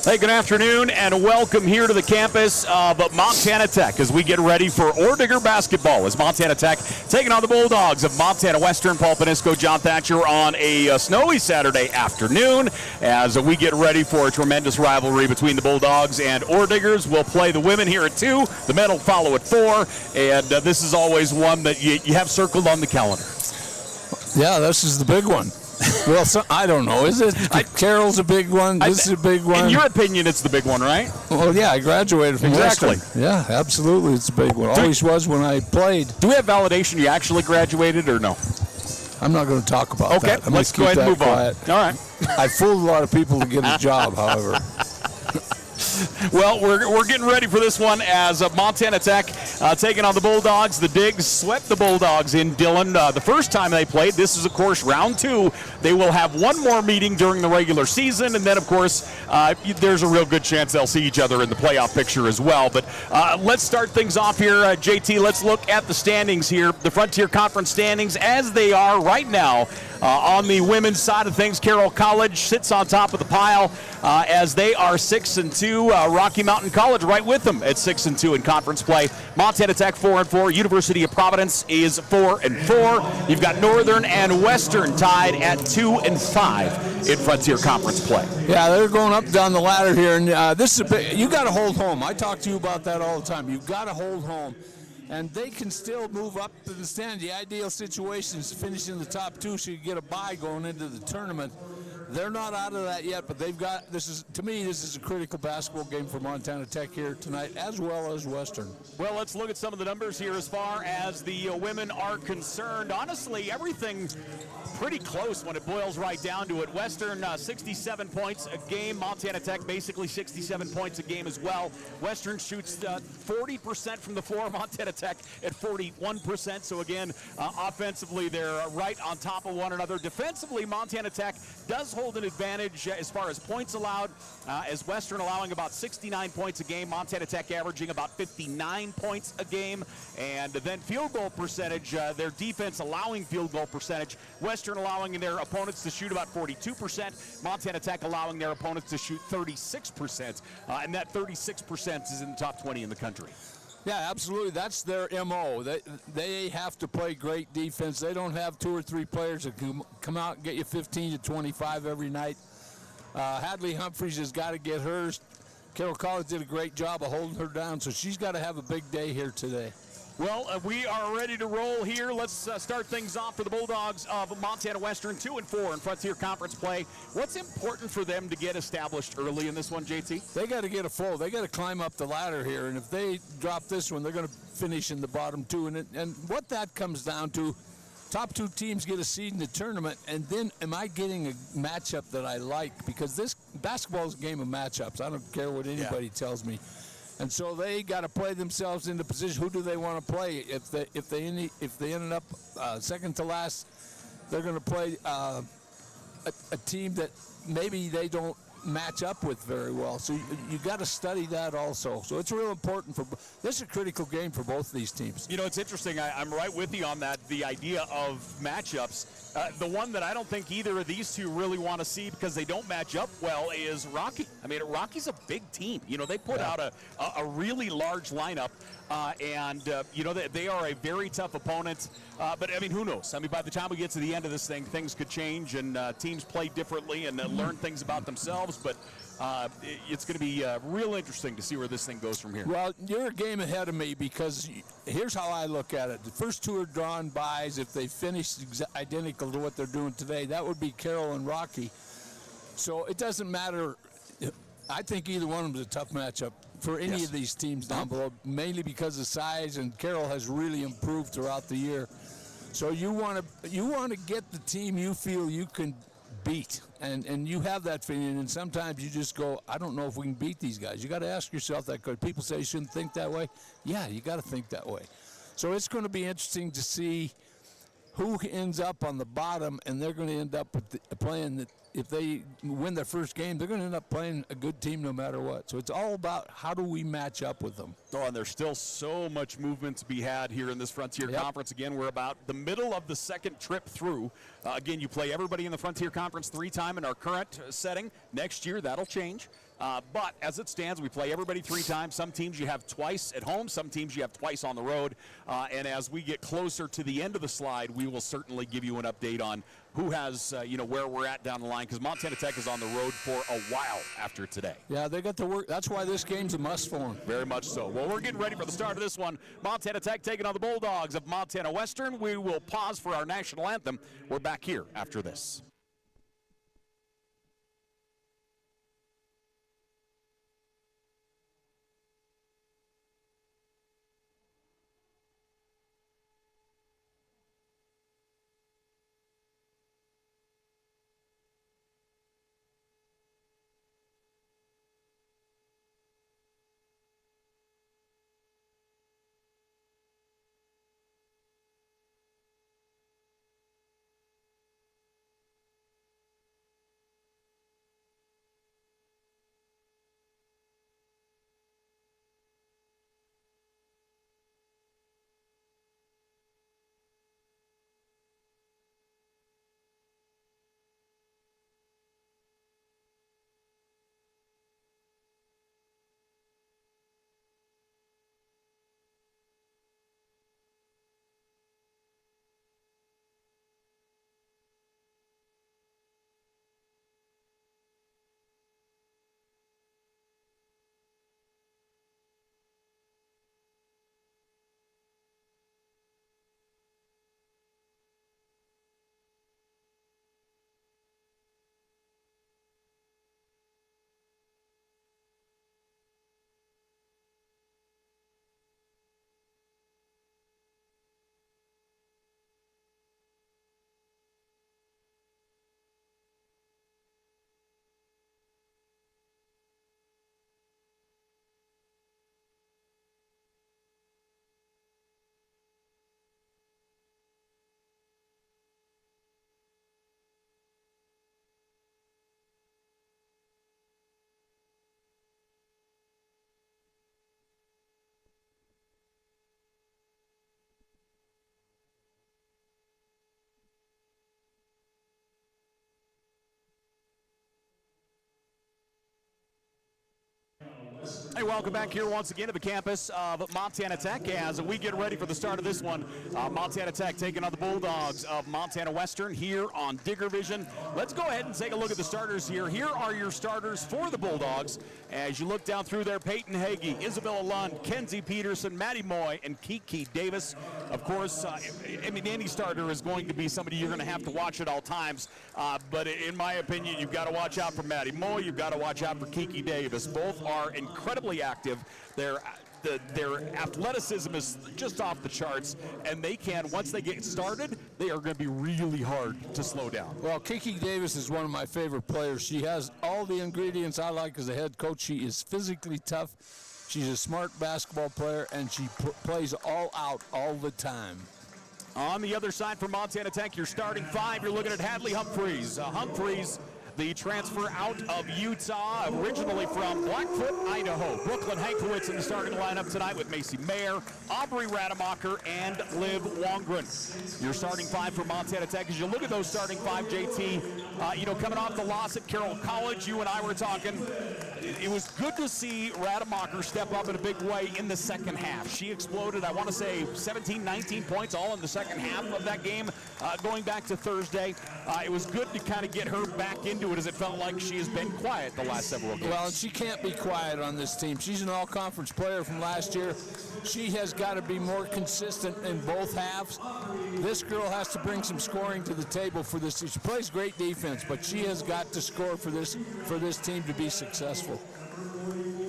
Hey, good afternoon, and welcome here to the campus of Montana Tech as we get ready for Orediggers basketball. As Montana Tech taking on the Bulldogs of Montana Western. Paul Panisco, John Thatcher on a snowy Saturday afternoon as we get ready for a tremendous rivalry between the Bulldogs and Orediggers. We'll play the women here at 2, the men will follow at 4, and this is always one that you have circled on the calendar. Yeah, this is the big one. Well, I don't know. Is it? Carroll's a big one. This is a big one. In your opinion, it's the big one, right? Well, yeah, I graduated from Exactly. Western. Yeah, absolutely, it's a big one. Always was when I played. Do we have validation you actually graduated or no? I'm not going to talk about that. Okay, let's go ahead and move on. All right. I fooled a lot of people to get a job, however. Well, we're getting ready for this one as Montana Tech taking on the Bulldogs. The Digs swept the Bulldogs in Dillon the first time they played. This is, of course, round 2. They will have one more meeting during the regular season, and then, of course, there's a real good chance they'll see each other in the playoff picture as well. But let's start things off here. JT, let's look at the standings here, the Frontier Conference standings as they are right now. On the women's side of things, Carroll College sits on top of the pile as they are 6-2. Rocky Mountain College right with them at 6-2 in conference play. Montana Tech 4-4. University of Providence is 4-4. You've got Northern and Western tied at 2-5 in Frontier Conference play. Yeah, they're going up down the ladder here, and this is a big. You got to hold home. I talk to you about that all the time. You've got to hold home. And they can still move up to the stand. The ideal situation is to finish in the top 2 so you get a bye going into the tournament. They're not out of that yet, but they've got, to me, this is a critical basketball game for Montana Tech here tonight, as well as Western. Well, let's look at some of the numbers here as far as the women are concerned. Honestly, everything pretty close when it boils right down to it. Western 67 points a game. Montana Tech basically 67 points a game as well. Western shoots 40% from the floor. Montana Tech at 41%. So again, offensively, they're right on top of one another. Defensively, Montana Tech does hold an advantage as far as points allowed, as Western allowing about 69 points a game. Montana Tech averaging about 59 points a game. And then field goal percentage, their defense allowing field goal percentage. Western allowing their opponents to shoot about 42%. Montana Tech allowing their opponents to shoot 36%. And that 36% is in the top 20 in the country. Yeah, absolutely. That's their MO. They have to play great defense. They don't have 2 or 3 players that can come out and get you 15 to 25 every night. Hadley Humphreys has got to get hers. Carroll College did a great job of holding her down, so she's got to have a big day here today. Well, we are ready to roll here. Let's start things off for the Bulldogs of Montana Western, 2-4 in Frontier Conference play. What's important for them to get established early in this one, JT? They got to get a full. They got to climb up the ladder here, and if they drop this one, they're going to finish in the bottom 2. And what that comes down to, top 2 teams get a seed in the tournament, and then am I getting a matchup that I like? Because this basketball is a game of matchups. I don't care what anybody tells me. And so they got to play themselves into position. Who do they want to play? If they ended up second to last, they're going to play a team that maybe they don't match up with very well. So you got to study that also. So it's real important this is a critical game for both of these teams. You know, it's interesting. I'm right with you on that. The idea of matchups. The one that I don't think either of these two really want to see because they don't match up well is Rocky. I mean, Rocky's a big team. You know, they put out a really large lineup, and you know, they are a very tough opponent. But, I mean, who knows? I mean, by the time we get to the end of this thing, things could change, and teams play differently and learn things about themselves. But it's going to be real interesting to see where this thing goes from here. Well, you're a game ahead of me because here's how I look at it. The first 2 are drawn buys. If they finish identical to what they're doing today, that would be Carroll and Rocky. So it doesn't matter. I think either one of them is a tough matchup for any of these teams down below, mainly because of size, and Carroll has really improved throughout the year. So you want to get the team you feel you can beat, and you have that feeling, and sometimes you just go, I don't know if we can beat these guys. You got to ask yourself that question. People say you shouldn't think that way. Yeah, you got to think that way. So it's going to be interesting to see who ends up on the bottom, and they're going to end up playing that. If they win their first game, they're going to end up playing a good team no matter what. So it's all about how do we match up with them. Oh, and there's still so much movement to be had here in this Frontier Conference. Again, we're about the middle of the second trip through. Again, you play everybody in the Frontier Conference 3 times in our current setting. Next year, that'll change. But as it stands, we play everybody 3 times. Some teams you have twice at home. Some teams you have twice on the road. And as we get closer to the end of the slide, we will certainly give you an update on who has, where we're at down the line, because Montana Tech is on the road for a while after today. Yeah, they got to work. That's why this game's a must for them. Very much so. Well, we're getting ready for the start of this one. Montana Tech taking on the Bulldogs of Montana Western. We will pause for our national anthem. We're back here after this. Hey, welcome back here once again to the campus of Montana Tech as we get ready for the start of this one. Montana Tech taking on the Bulldogs of Montana Western here on Digger Vision. Let's go ahead and take a look at the starters here. Here are your starters for the Bulldogs. As you look down through there, Peyton Hagee, Isabella Lund, Kenzie Peterson, Maddie Moy, and Kiki Davis. Of course, any starter is going to be somebody you're going to have to watch at all times. But in my opinion, you've got to watch out for Maddie Moy. You've got to watch out for Kiki Davis. Both are incredibly active. Their athleticism is just off the charts, and they can, once they get started, they are going to be really hard to slow down. Well, Kiki Davis is one of my favorite players. She has all the ingredients I like as a head coach. She is physically tough. She's a smart basketball player, and she plays all out all the time. On the other side for Montana Tech, your starting 5, you're looking at Hadley Humphreys. Humphreys, the transfer out of Utah, originally from Blackfoot, Idaho. Brooklyn Hankowitz in the starting lineup tonight with Macy Mayer, Aubrey Rademacher, and Liv Wongren. Your starting 5 for Montana Tech. As you look at those starting 5, JT, coming off the loss at Carroll College, you and I were talking, it was good to see Rademacher step up in a big way in the second half. She exploded, I want to say, 17, 19 points all in the second half of that game, going back to Thursday. It was good to kind of get her back into it, as it felt like she has been quiet the last several games. Well, she can't be quiet on this team. She's an all-conference player from last year. She has got to be more consistent in both halves. This girl has to bring some scoring to the table for this. She plays great defense, but she has got to score for this team to be successful.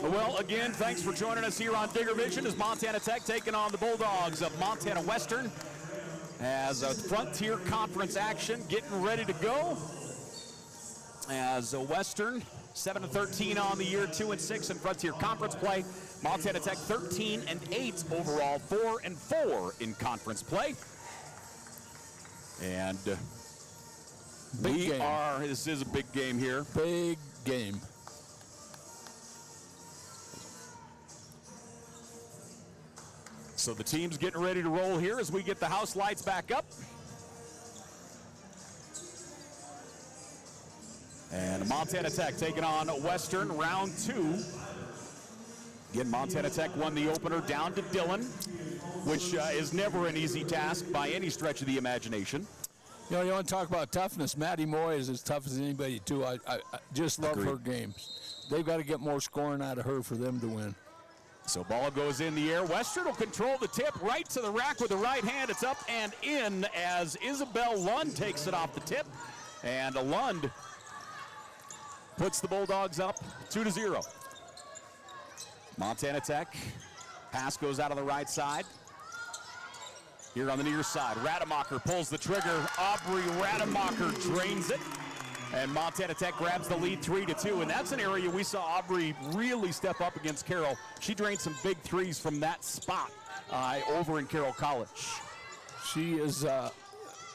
Well, again, thanks for joining us here on Digger Vision as Montana Tech taking on the Bulldogs of Montana Western as a Frontier Conference action getting ready to go. As a Western 7-13 on the year, 2-6 in Frontier Conference play. Montana Tech 13-8 overall, 4-4 in conference play. And this is a big game here. Big game. So the team's getting ready to roll here as we get the house lights back up. And Montana Tech taking on Western, round 2. Again, Montana Tech won the opener down to Dillon, which is never an easy task by any stretch of the imagination. You know, you want to talk about toughness. Maddie Moy is as tough as anybody, too. I just love her games. They've got to get more scoring out of her for them to win. So ball goes in the air. Western will control the tip right to the rack with the right hand. It's up and in as Isabel Lund takes it off the tip. And Lund puts the Bulldogs up 2-0. Montana Tech. Pass goes out on the right side. Here on the near side, Rademacher pulls the trigger. Aubrey Rademacher drains it. And Montana Tech grabs the lead 3-2. And that's an area we saw Aubrey really step up against Carroll. She drained some big threes from that spot over in Carroll College. She is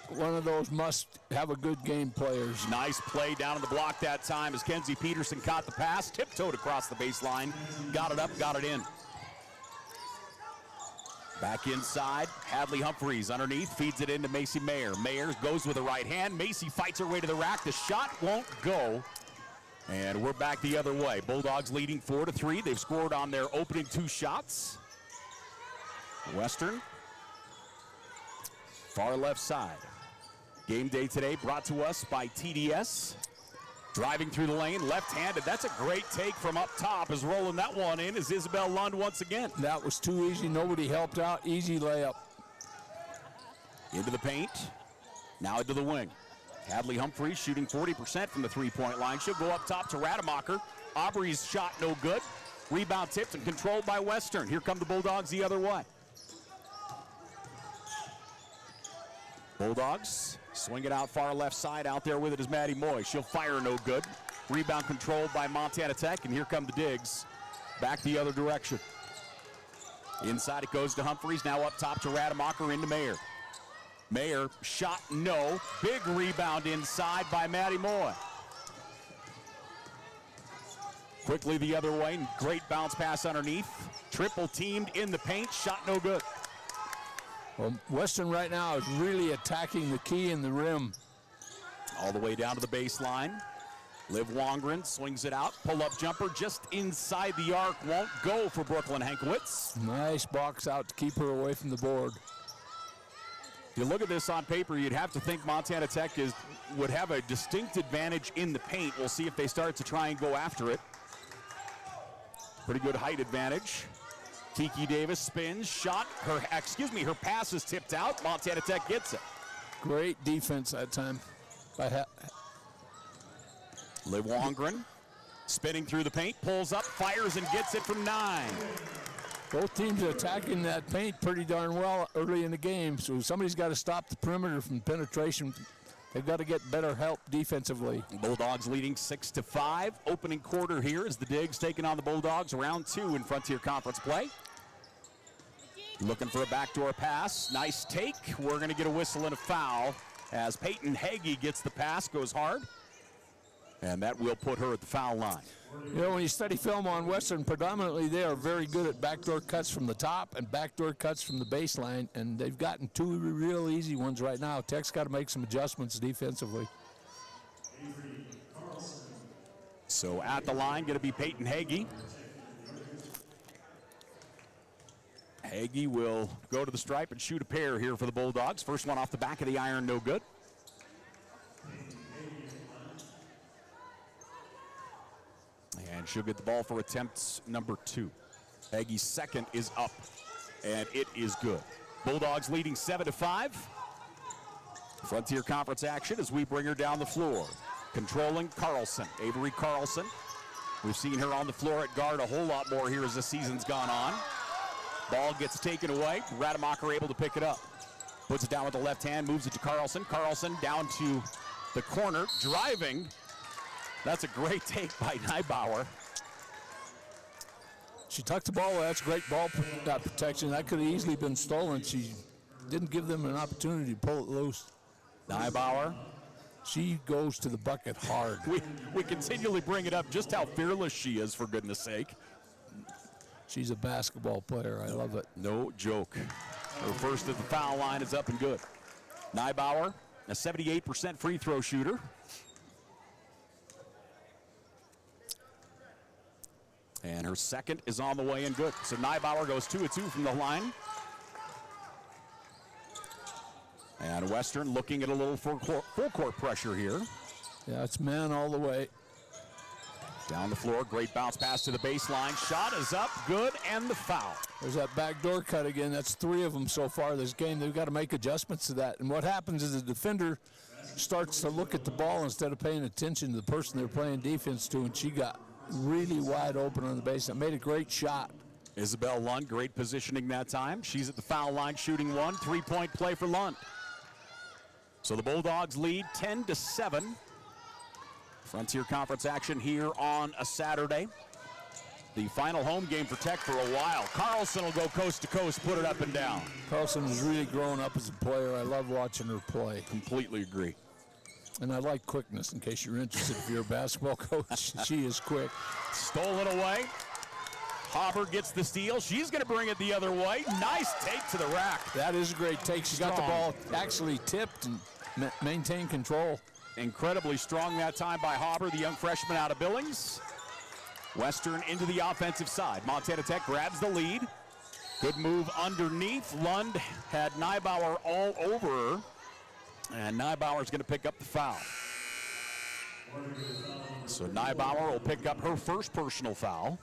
one of those must-have-a-good-game players. Nice play down in the block that time as Kenzie Peterson caught the pass, tiptoed across the baseline, got it up, got it in. Back inside, Hadley Humphreys underneath, feeds it into Macy Mayer. Mayer goes with the right hand. Macy fights her way to the rack. The shot won't go. And we're back the other way. Bulldogs leading 4-3. They've scored on their opening 2 shots. Western, far left side. Game day today brought to us by TDS. Driving through the lane, left-handed. That's a great take from up top. Is rolling that one in is Isabel Lund once again. That was too easy. Nobody helped out. Easy layup. Into the paint. Now into the wing. Hadley Humphreys shooting 40% from the three-point line. She'll go up top to Rademacher. Aubrey's shot no good. Rebound tipped and controlled by Western. Here come the Bulldogs the other way. Bulldogs swing it out far left side. Out there with it is Maddie Moy. She'll fire no good. Rebound controlled by Montana Tech, and here come the Digs. Back the other direction. Inside it goes to Humphreys. Now up top to Rademacher into Mayer. Mayer shot no. Big rebound inside by Maddie Moy. Quickly the other way. Great bounce pass underneath. Triple teamed in the paint. Shot no good. Well, Western right now is really attacking the key in the rim. All the way down to the baseline. Liv Wongren swings it out. Pull-up jumper just inside the arc. Won't go for Brooklyn Hankowitz. Nice box out to keep her away from the board. If you look at this on paper, you'd have to think Montana Tech would have a distinct advantage in the paint. We'll see if they start to try and go after it. Pretty good height advantage. Kiki Davis spins, shot, her pass is tipped out. Montana Tech gets it. Great defense that time by Liv Wongren spinning through the paint, pulls up, fires and gets it from 9. Both teams are attacking that paint pretty darn well early in the game, so somebody's got to stop the perimeter from penetration. They've got to get better help defensively. Bulldogs leading 6-5. Opening quarter here as the Digs taking on the Bulldogs. Round 2 in Frontier Conference play. Looking for a backdoor pass. Nice take. We're going to get a whistle and a foul as Peyton Hagee gets the pass, goes hard. And that will put her at the foul line. You know, when you study film on Western, predominantly they are very good at backdoor cuts from the top and backdoor cuts from the baseline, and they've gotten 2 real easy ones right now. Tech's got to make some adjustments defensively. So at the line, going to be Peyton Hagee. Hagee will go to the stripe and shoot a pair here for the Bulldogs. First one off the back of the iron, no good. And she'll get the ball for attempts number 2. Hagee's second is up, and it is good. Bulldogs leading 7-5. Frontier Conference action as we bring her down the floor. Controlling Carlson, Avery Carlson. We've seen her on the floor at guard a whole lot more here as the season's gone on. Ball gets taken away. Rademacher able to pick it up. Puts it down with the left hand, moves it to Carlson. Carlson down to the corner, driving. That's a great take by Neibauer. She tucked the ball. That's great ball protection. That could have easily been stolen. She didn't give them an opportunity to pull it loose. Neibauer. She goes to the bucket hard. We continually bring it up just how fearless she is, for goodness sake. She's a basketball player. I love it. No joke. Her first at the foul line is up and good. Neibauer, a 78% free throw shooter. And her second is on the way and good. So Neibauer goes 2 of 2 from the line. And Western looking at a little full court pressure here. Yeah, it's man all the way. Down the floor, great bounce pass to the baseline. Shot is up, good, and the foul. There's that backdoor cut again. That's 3 of them so far this game. They've got to make adjustments to that. And what happens is the defender starts to look at the ball instead of paying attention to the person they're playing defense to, and she got really wide open on the baseline. Made a great shot. Isabel Lund, great positioning that time. She's at the foul line shooting 1. 3-point play for Lund. So the Bulldogs lead 10-7. Frontier Conference action here on a Saturday. The final home game for Tech for a while. Carlson will go coast to coast, put it up and down. Carlson has really grown up as a player. I love watching her play. Completely agree. And I like quickness, in case you're interested. If you're a basketball coach, she is quick. Stolen away. Hauber gets the steal. She's going to bring it the other way. Nice take to the rack. That is a great take. She got the ball actually tipped and maintained control. Incredibly strong that time by Hauber, the young freshman out of Billings. Western into the offensive side. Montana Tech grabs the lead. Good move underneath. Lund had Neibauer all over her. And Neibauer's going to pick up the foul. So Neibauer will pick up her first personal foul.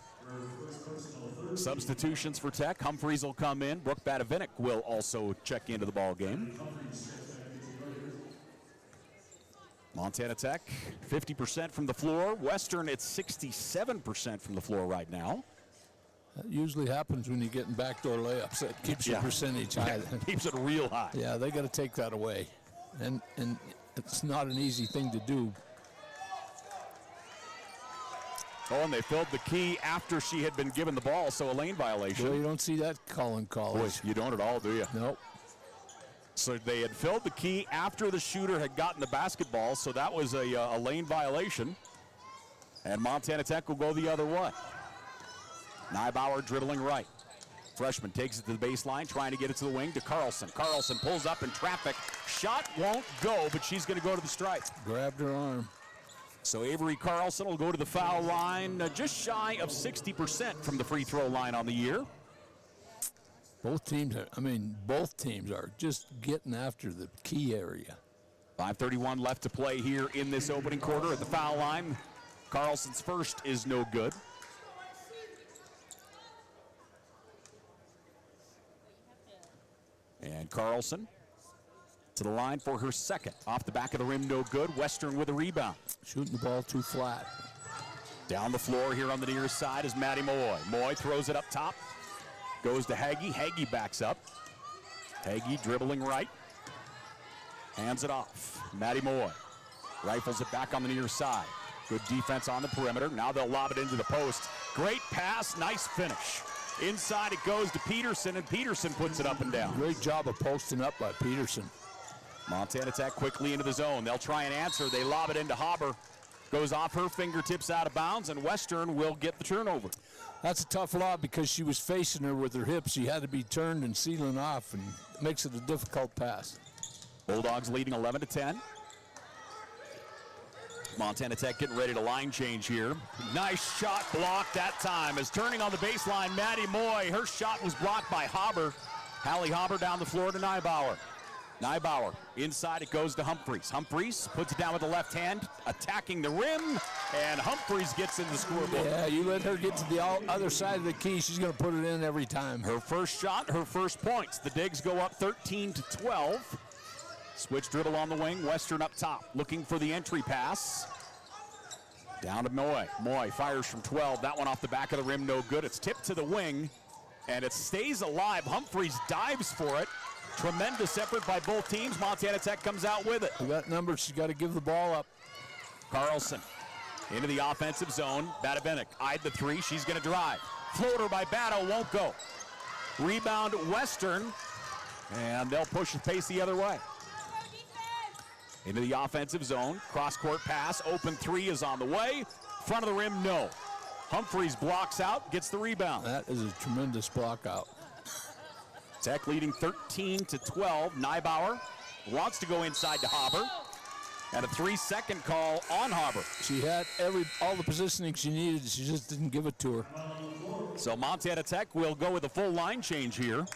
Substitutions for Tech. Humphreys will come in. Brooke Badavinik will also check into the ball game. Montana Tech, 50% from the floor. Western, it's 67% from the floor right now. That usually happens when you get in backdoor layups. It keeps your percentage high. Yeah, keeps it real high. Yeah, they got to take that away. And it's not an easy thing to do. Oh, and they filled the key after she had been given the ball, so a lane violation. Well, you don't see that call in college. Boy, you don't at all, do you? Nope. So they had filled the key after the shooter had gotten the basketball, so that was a lane violation. And Montana Tech will go the other way. Neibauer dribbling right. Freshman takes it to the baseline, trying to get it to the wing to Carlson. Carlson pulls up in traffic. Shot won't go, but she's going to go to the stripe. Grabbed her arm. So Avery Carlson will go to the foul line, just shy of 60% from the free throw line on the year. Both teams are just getting after the key area. 5:31 left to play here in this opening quarter at the foul line. Carlson's first is no good. And Carlson to the line for her second. Off the back of the rim, no good. Western with a rebound. Shooting the ball too flat. Down the floor here on the near side is Maddie Moy. Moy throws it up top. Goes to Hagee. Hagee backs up. Hagee dribbling right. Hands it off. Maddie Moy rifles it back on the near side. Good defense on the perimeter. Now they'll lob it into the post. Great pass. Nice finish. Inside it goes to Peterson, and Peterson puts it up and down. Great job of posting up by Peterson. Montana Tech quickly into the zone. They'll try and answer. They lob it into Hauber. Goes off her fingertips out of bounds, and Western will get the turnover. That's a tough lob because she was facing her with her hips. She had to be turned and sealing off, and makes it a difficult pass. Bulldogs leading 11-10. Montana Tech getting ready to line change here. Nice shot blocked that time. As turning on the baseline, Maddie Moy. Her shot was blocked by Hauber. Hallie Hauber down the floor to Neibauer. Neibauer, inside it goes to Humphreys. Humphreys puts it down with the left hand, attacking the rim, and Humphreys gets in the scoreboard. Yeah, you let her get to the other side of the key, she's going to put it in every time. Her first shot, her first points. The Digs go up 13-12. Switch dribble on the wing, Western up top, looking for the entry pass. Down to Moy. Moy fires from 12. That one off the back of the rim, no good. It's tipped to the wing, and it stays alive. Humphreys dives for it. Tremendous effort by both teams. Montana Tech comes out with it. We got numbers. She's got to give the ball up. Carlson into the offensive zone. Badavinik eyed the three. She's going to drive. Floater by Batto won't go. Rebound Western, and they'll push the pace the other way. Into the offensive zone. Cross-court pass. Open three is on the way. Front of the rim, no. Humphreys blocks out, gets the rebound. That is a tremendous block out. Tech leading 13-12. Neibauer wants to go inside to Hauber. And a 3-second call on Harbor. She had all the positioning she needed. She just didn't give it to her. So Montana Tech will go with a full line change here.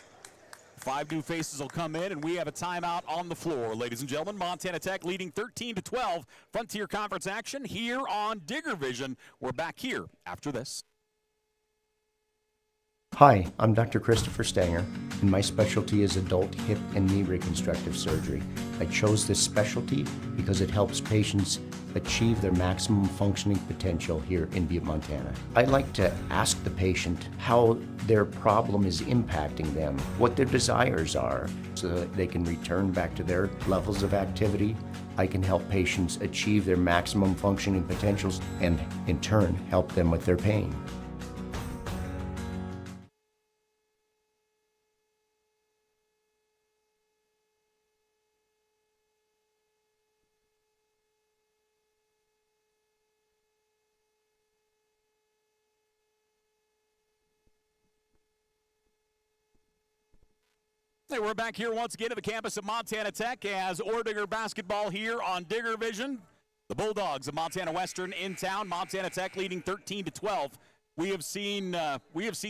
5 new faces will come in, and we have a timeout on the floor. Ladies and gentlemen, Montana Tech leading 13-12. Frontier Conference action here on Digger Vision. We're back here after this. Hi, I'm Dr. Christopher Stanger, and my specialty is adult hip and knee reconstructive surgery. I chose this specialty because it helps patients achieve their maximum functioning potential here in Butte, Montana. I like to ask the patient how their problem is impacting them, what their desires are, so that they can return back to their levels of activity. I can help patients achieve their maximum functioning potentials and, in turn, help them with their pain. Hey, we're back here once again at the campus of Montana Tech as Orediggers basketball here on Digger Vision. The Bulldogs of Montana Western in town. Montana Tech leading 13-12. We have seen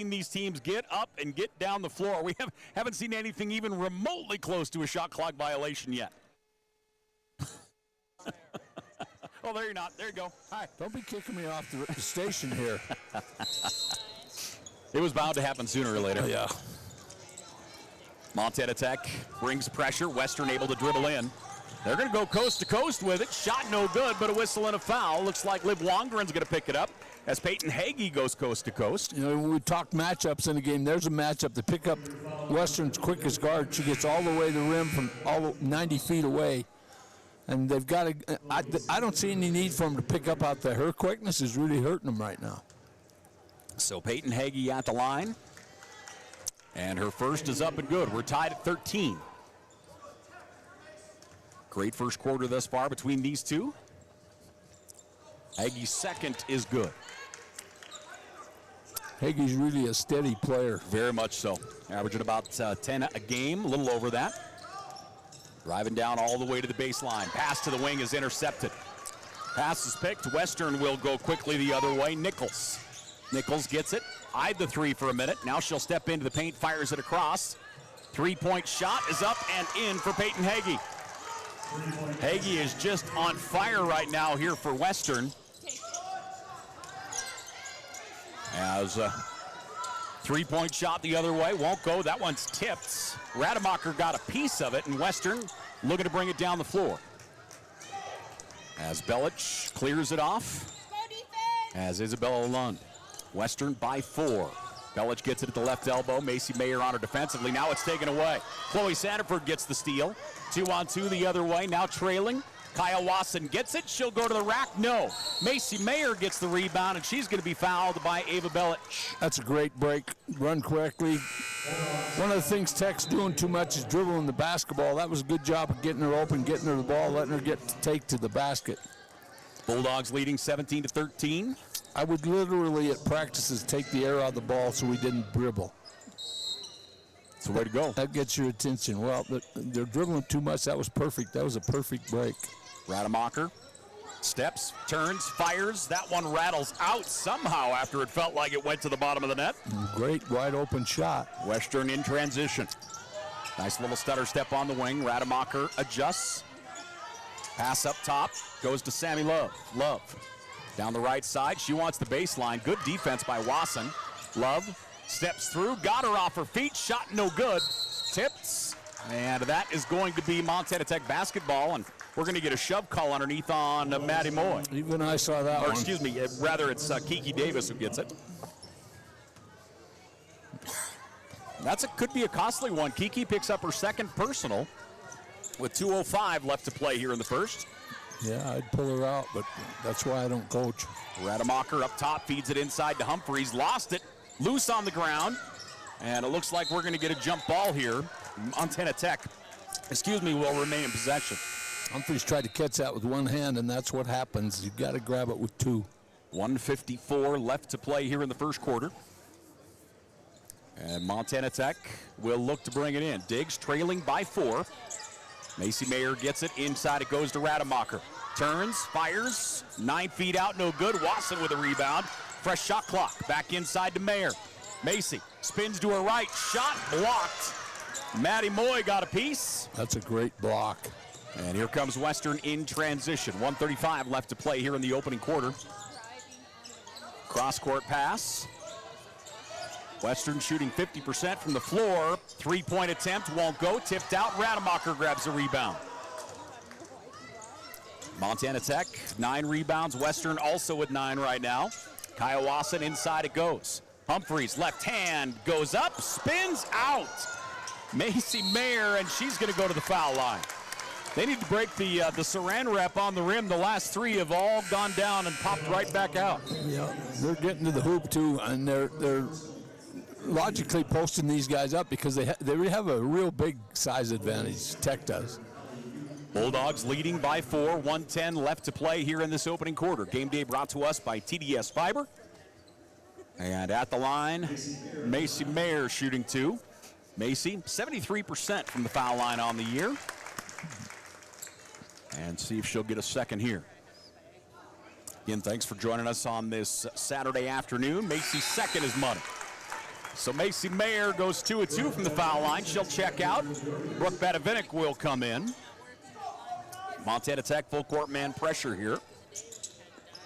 these teams get up and get down the floor. We haven't seen anything even remotely close to a shot clock violation yet. Oh, there you're not. There you go. Hi. Don't be kicking me off the station here. It was bound to happen sooner or later. Yeah. Montana Tech brings pressure. Western able to dribble in. They're going to go coast to coast with it. Shot no good, but a whistle and a foul. Looks like Liv Wongren's going to pick it up as Peyton Hagee goes coast to coast. You know, when we talk matchups in the game, there's a matchup to pick up Western's quickest guard. She gets all the way to the rim from all 90 feet away. And they've got to, I don't see any need for them to pick up out there. Her quickness is really hurting them right now. So Peyton Hagee at the line. And her first is up and good. We're tied at 13. Great first quarter thus far between these two. Hagee's second is good. Hagee's really a steady player. Very much so. Averaging about 10 a game, a little over that. Driving down all the way to the baseline. Pass to the wing is intercepted. Pass is picked. Western will go quickly the other way. Nichols gets it. Eyed the three for a minute. Now she'll step into the paint, fires it across. 3-point shot is up and in for Peyton Hagee. Hagee is just on fire right now here for Western. As a 3-point shot the other way, won't go. That one's tipped. Rademacher got a piece of it, and Western looking to bring it down the floor. As Belich clears it off, as Isabella Lund. Western by 4. Belich gets it at the left elbow. Macy Mayer on her defensively. Now it's taken away. Chloe Sandiford gets the steal. 2-on-2 the other way. Now trailing. Kyle Wasson gets it. She'll go to the rack. No. Macy Mayer gets the rebound, and she's going to be fouled by Ava Belich. That's a great break. Run correctly. One of the things Tech's doing too much is dribbling the basketball. That was a good job of getting her open, getting her the ball, letting her take to the basket. Bulldogs leading 17-13. I would literally at practices take the air out of the ball so we didn't dribble. It's the way to go. That gets your attention. Well, they're dribbling too much. That was perfect. That was a perfect break. Rademacher steps, turns, fires. That one rattles out somehow after it felt like it went to the bottom of the net. Great wide open shot. Western in transition. Nice little stutter step on the wing. Rademacher adjusts. Pass up top. Goes to Sammy Love. Love. Down the right side, she wants the baseline. Good defense by Wasson. Love steps through, got her off her feet, shot no good. Tips, and that is going to be Montana Tech basketball, and we're going to get a shove call underneath on Maddie Moy. Even I saw that one. Excuse me, rather it's Kiki Davis who gets it. Could be a costly one. Kiki picks up her second personal with 2:05 left to play here in the first. Yeah, I'd pull her out, but that's why I don't coach. Rademacher up top, feeds it inside to Humphreys, lost it, loose on the ground, and it looks like we're going to get a jump ball here. Montana Tech, will remain in possession. Humphreys tried to catch that with one hand, and that's what happens. You've got to grab it with two. 1:54 left to play here in the first quarter. And Montana Tech will look to bring it in. Diggs trailing by 4. Macy Mayer gets it. Inside it goes to Rademacher. Turns, fires, 9 feet out, no good. Wasson with a rebound. Fresh shot clock. Back inside to Mayer. Macy spins to her right. Shot blocked. Maddie Moy got a piece. That's a great block. And here comes Western in transition. 1:35 left to play here in the opening quarter. Cross-court pass. Western shooting 50% from the floor. 3-point attempt won't go. Tipped out. Rademacher grabs the rebound. Montana Tech, 9 rebounds. Western also with 9 right now. Kyle Wasson, inside it goes. Humphreys, left hand, goes up, spins out. Macy Mayer, and she's going to go to the foul line. They need to break the Saran wrap on the rim. The last 3 have all gone down and popped right back out. Yeah, they're getting to the hoop too, and they're logically posting these guys up because they have a real big size advantage. Tech does. Bulldogs leading by 4, 1:10 left to play here in this opening quarter. Game day brought to us by TDS Fiber. And at the line, Macy Mayer shooting 2. Macy, 73% from the foul line on the year. And see if she'll get a second here. Again, thanks for joining us on this Saturday afternoon. Macy's second is money. So Macy Mayer goes 2 of 2 from the foul line. She'll check out. Brooke Badavinik will come in. Montana Tech full court man pressure here.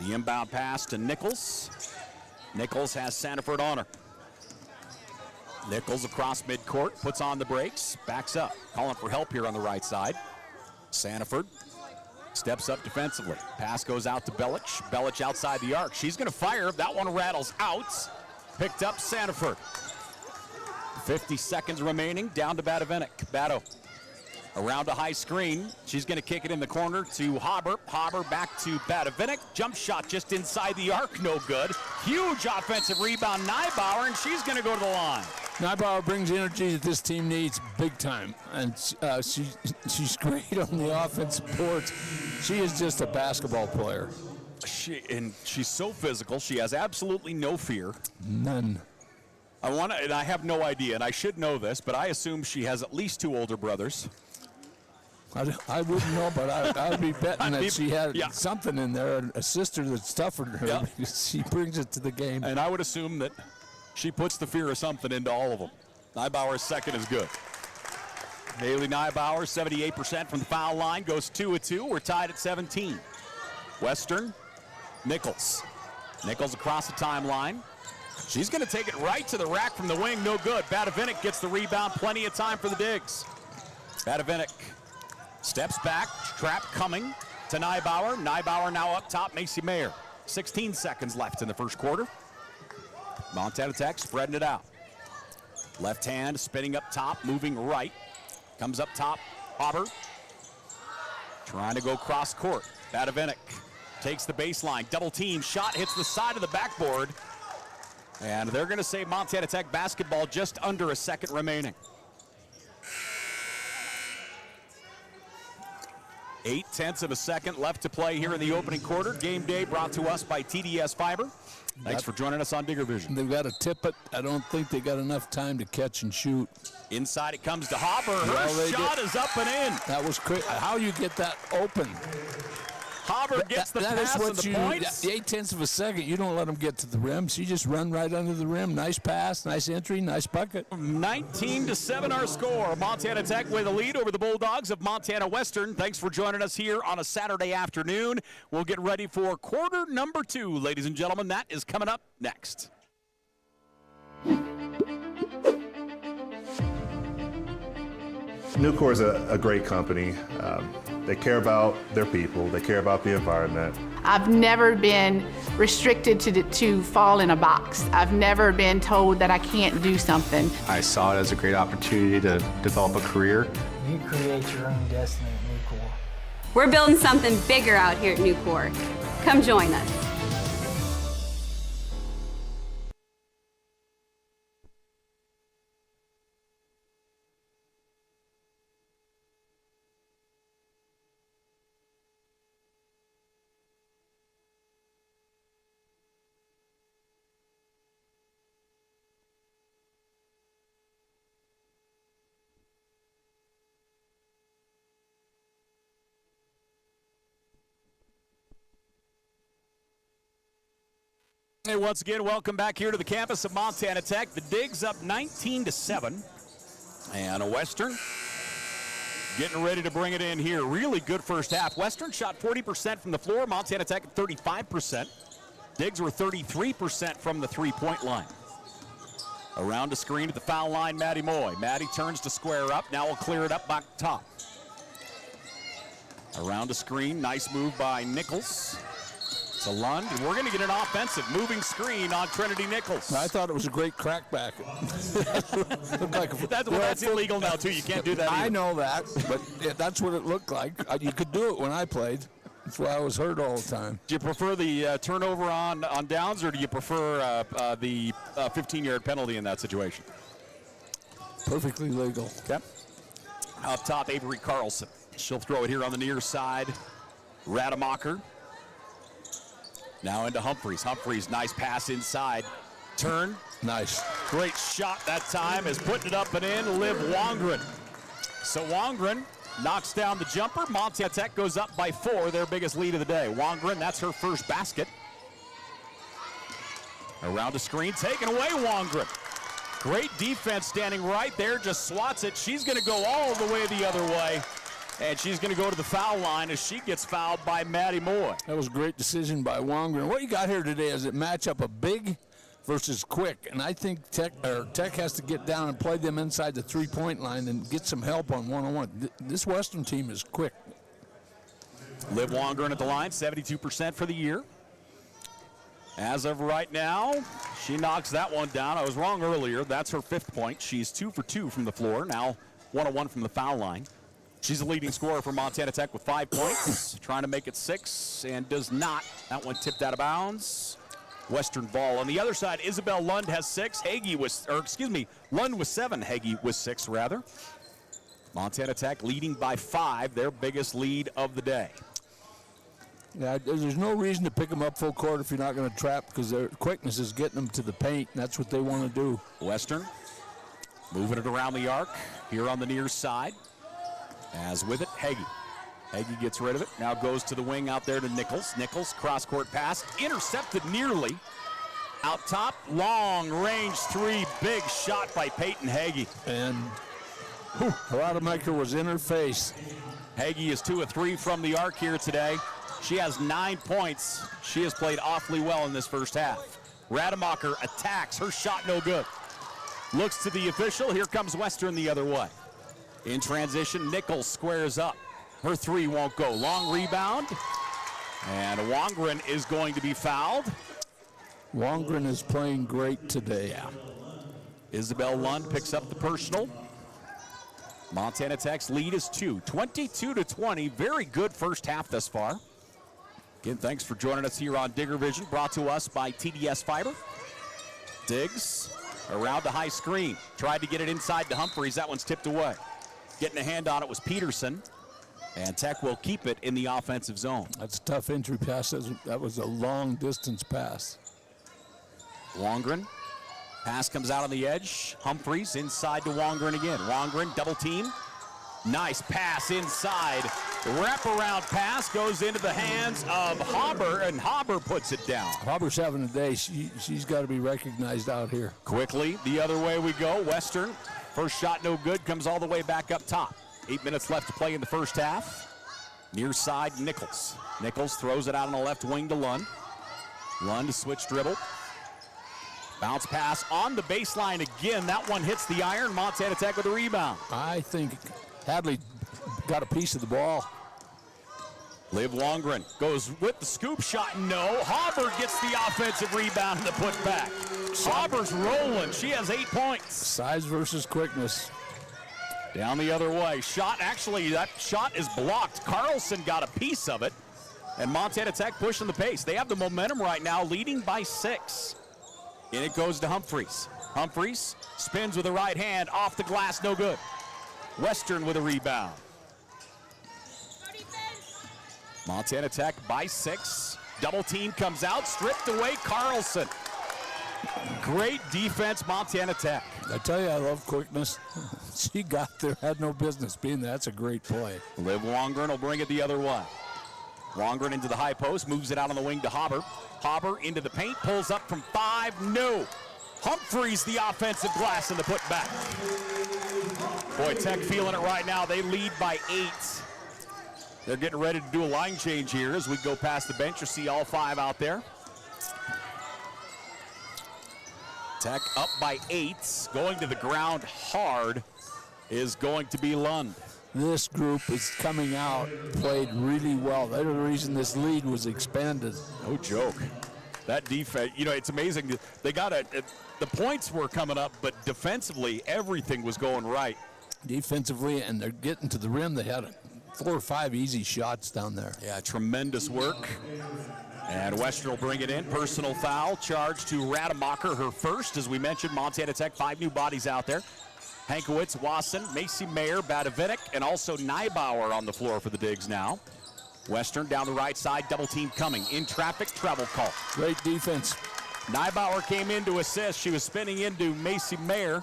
The inbound pass to Nichols. Nichols has Sanford on her. Nichols across midcourt, puts on the brakes, backs up. Calling for help here on the right side. Sanford steps up defensively. Pass goes out to Belich. Belich outside the arc. She's going to fire. That one rattles out. Picked up Sanford. 50 seconds remaining. Down to Badavinik. Bado around a high screen. She's going to kick it in the corner to Haber. Haber back to Badavinik. Jump shot just inside the arc. No good. Huge offensive rebound. Neibauer, and she's going to go to the line. Neibauer brings energy that this team needs big time, and she's great on the offensive boards. She is just a basketball player. She's so physical. She has absolutely no fear. None. And I have no idea, and I should know this, but I assume she has at least 2 older brothers. I wouldn't know, but I'd be betting that she had something in there, a sister that's tougher than her. Yeah. She brings it to the game. And I would assume that she puts the fear of something into all of them. Neibauer's second is good. Haley Neibauer, 78% from the foul line, goes 2 of 2. We're tied at 17. Western, Nichols. Nichols across the timeline. She's going to take it right to the rack from the wing. No good. Badavinik gets the rebound. Plenty of time for the digs. Badavinik steps back. Trap coming to Neibauer. Neibauer now up top. Macy Mayer. 16 seconds left in the first quarter. Montana Tech spreading it out. Left hand spinning up top, moving right. Comes up top. Haber trying to go cross court. Badavinik takes the baseline. Double team. Shot hits the side of the backboard. And they're going to say Montana Tech basketball just under a second remaining. 0.8 of a second left to play here in the opening quarter. Game day brought to us by TDS Fiber. Thanks for joining us on Digger Vision. They've got to tip it. I don't think they got enough time to catch and shoot. Inside it comes to Haber. Her shot is up and in. That was quick. How you get that open? Haber gets the pass and the points. 0.8 of a second, you don't let them get to the rim. She just run right under the rim. Nice pass, nice entry, nice bucket. 19-7 our score. Montana Tech with a lead over the Bulldogs of Montana Western. Thanks for joining us here on a Saturday afternoon. We'll get ready for quarter number 2, ladies and gentlemen. That is coming up next. Nucor is a great company. They care about their people. They care about the environment. I've never been restricted to fall in a box. I've never been told that I can't do something. I saw it as a great opportunity to develop a career. You create your own destiny at Nucor. We're building something bigger out here at Nucor. Come join us. Hey, once again, welcome back here to the campus of Montana Tech. The Digs up 19-7. And Western getting ready to bring it in here. Really good first half. Western shot 40% from the floor. Montana Tech at 35%. Digs were 33% from the three-point line. Around the screen at the foul line, Maddie Moy. Maddie turns to square up. Now we'll clear it up back top. Around the screen, nice move by Nichols. To Lund, and we're going to get an offensive moving screen on Trinity Nichols. I thought it was a great crackback. That's illegal now, too. You can't do that either. I know that, but that's what it looked like. You could do it when I played. That's why I was hurt all the time. Do you prefer the turnover on downs, or do you prefer the 15-yard penalty in that situation? Perfectly legal. Okay. Up top, Avery Carlson. She'll throw it here on the near side. Rademacher. Now into Humphreys. Humphreys, nice pass inside. Turn. Nice. Great shot that time, is putting it up and in. Liv Wongren. So Wongren knocks down the jumper. Montana Tech goes up by 4, their biggest lead of the day. Wongren, that's her first basket. Around the screen, taken away Wongren. Great defense standing right there, just swats it. She's going to go all the way the other way. And she's going to go to the foul line as she gets fouled by Maddie Moy. That was a great decision by Wongren. What you got here today is it match up a big versus quick, and I think Tech has to get down and play them inside the three-point line and get some help on one-on-one. This Western team is quick. Liv Wongren at the line, 72% for the year. As of right now, she knocks that one down. I was wrong earlier. That's her 5th point. She's 2 for 2 from the floor. Now 1-1 from the foul line. She's the leading scorer for Montana Tech with 5 points, trying to make it 6, and does not. That one tipped out of bounds. Western ball. On the other side, Isabel Lund has 6. Lund was 7. Hagee was 6, rather. Montana Tech leading by 5, their biggest lead of the day. Yeah, there's no reason to pick them up full court if you're not going to trap, because their quickness is getting them to the paint, and that's what they want to do. Western moving it around the arc here on the near side. As with it, Hagee. Hagee gets rid of it. Now goes to the wing out there to Nichols. Nichols, cross-court pass, intercepted nearly. Out top, long-range 3, big shot by Peyton Hagee. And Rademacher was in her face. Hagee is 2 of 3 from the arc here today. She has 9 points. She has played awfully well in this first half. Rademacher attacks. Her shot no good. Looks to the official. Here comes Western the other way. In transition, Nichols squares up. Her 3 won't go. Long rebound. And Wongren is going to be fouled. Wongren is playing great today. Yeah. Isabel Lund picks up the personal. Montana Tech's lead is 2, 22-20. Very good first half thus far. Again, thanks for joining us here on Digger Vision, brought to us by TDS Fiber. Diggs around the high screen. Tried to get it inside to Humphreys. That one's tipped away. Getting a hand on it was Peterson. And Tech will keep it in the offensive zone. That's a tough entry pass. That was a long-distance pass. Wongren. Pass comes out on the edge. Humphreys inside to Wongren again. Wongren, double team. Nice pass inside. The wraparound pass goes into the hands of Haber, and Haber puts it down. Haber's having a day. She's got to be recognized out here. Quickly, the other way we go. Western, first shot no good, comes all the way back up top. 8 minutes left to play in the first half. Near side, Nichols. Nichols throws it out on the left wing to Lund. Lund, switch dribble. Bounce pass on the baseline again. That one hits the iron. Montana Tech with a rebound. I think Hadley got a piece of the ball. Liv Wongren goes with the scoop shot. No. Haber gets the offensive rebound and the putback. Haber's rolling. She has 8 points. Size versus quickness. Down the other way. Shot, actually, that shot is blocked. Carlson got a piece of it. And Montana Tech pushing the pace. They have the momentum right now, leading by 6. And it goes to Humphreys. Humphreys spins with the right hand, off the glass, no good. Western with a rebound. Montana Tech by 6. Double team comes out, stripped away Carlson. Great defense, Montana Tech. I tell you, I love quickness. She got there, had no business being there. That's a great play. Liv Wongren will bring it the other way. Wongren into the high post, moves it out on the wing to Haber. Hauber into the paint, pulls up from 5, no. Humphreys the offensive glass and the putback. Boy, Tech feeling it right now. They lead by 8. They're getting ready to do a line change here as we go past the bench. You see all 5 out there. Tech up by 8. Going to the ground hard is going to be Lund. This group is coming out, played really well. They're the reason this lead was expanded. No joke. That defense, it's amazing. They got the points were coming up, but defensively, everything was going right. Defensively, and they're getting to the rim. They had 4 or 5 easy shots down there. Yeah, tremendous work. And Western will bring it in. Personal foul charge to Rademacher, her first. As we mentioned, Montana Tech, 5 new bodies out there. Hankowitz, Wasson, Macy Mayer, Badavinik, and also Neibauer on the floor for the Digs now. Western down the right side, double team coming. In traffic, travel call. Great defense. Neibauer came in to assist. She was spinning into Macy Mayer.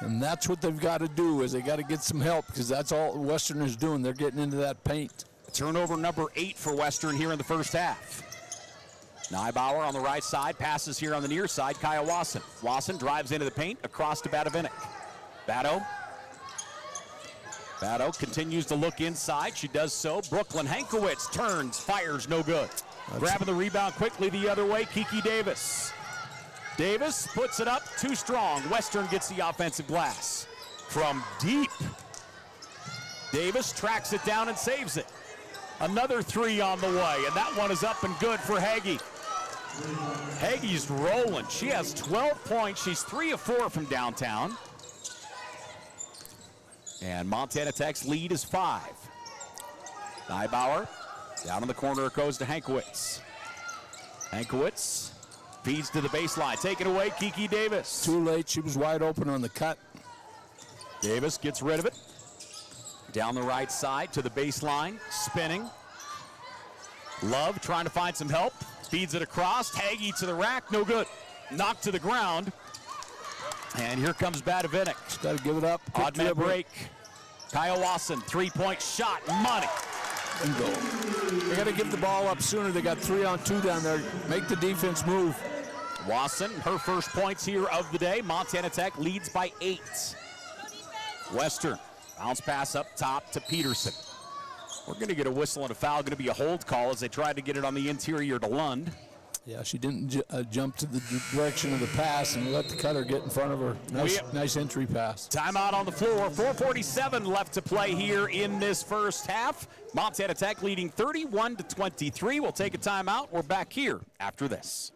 And that's what they've got to do, is they got to get some help, because that's all Western is doing. They're getting into that paint. Turnover number 8 for Western here in the first half. Neibauer on the right side, passes here on the near side, Kaya Wasson. Wasson drives into the paint, across to Badavinik. Batto continues to look inside. She does so. Brooklyn Hankowitz turns, fires, no good. Grabbing the rebound quickly the other way, Kiki Davis. Davis puts it up, too strong. Western gets the offensive glass. From deep, Davis tracks it down and saves it. Another 3 on the way, and that one is up and good for Hagee. Hagee's rolling. She has 12 points. She's 3 of 4 from downtown. And Montana Tech's lead is 5. Neibauer, down in the corner it goes to Hankowitz. Hankowitz feeds to the baseline. Take it away, Kiki Davis. Too late, she was wide open on the cut. Davis gets rid of it. Down the right side to the baseline, spinning. Love trying to find some help. Feeds it across, Hagee to the rack, no good. Knocked to the ground. And here comes Badavinik. Just got to give it up. Odd man break. Kyle Wasson, 3-point shot, money. And go. They got to give the ball up sooner. They got 3-on-2 down there. Make the defense move. Wasson, her first points here of the day. Montana Tech leads by 8. Western, bounce pass up top to Peterson. We're going to get a whistle and a foul. Going to be a hold call as they tried to get it on the interior to Lund. Yeah, she didn't jump to the direction of the pass and let the cutter get in front of her. Nice entry pass. Timeout on the floor. 4:47 left to play here in this first half. Montana Tech leading 31-23. We'll take a timeout. We're back here after this.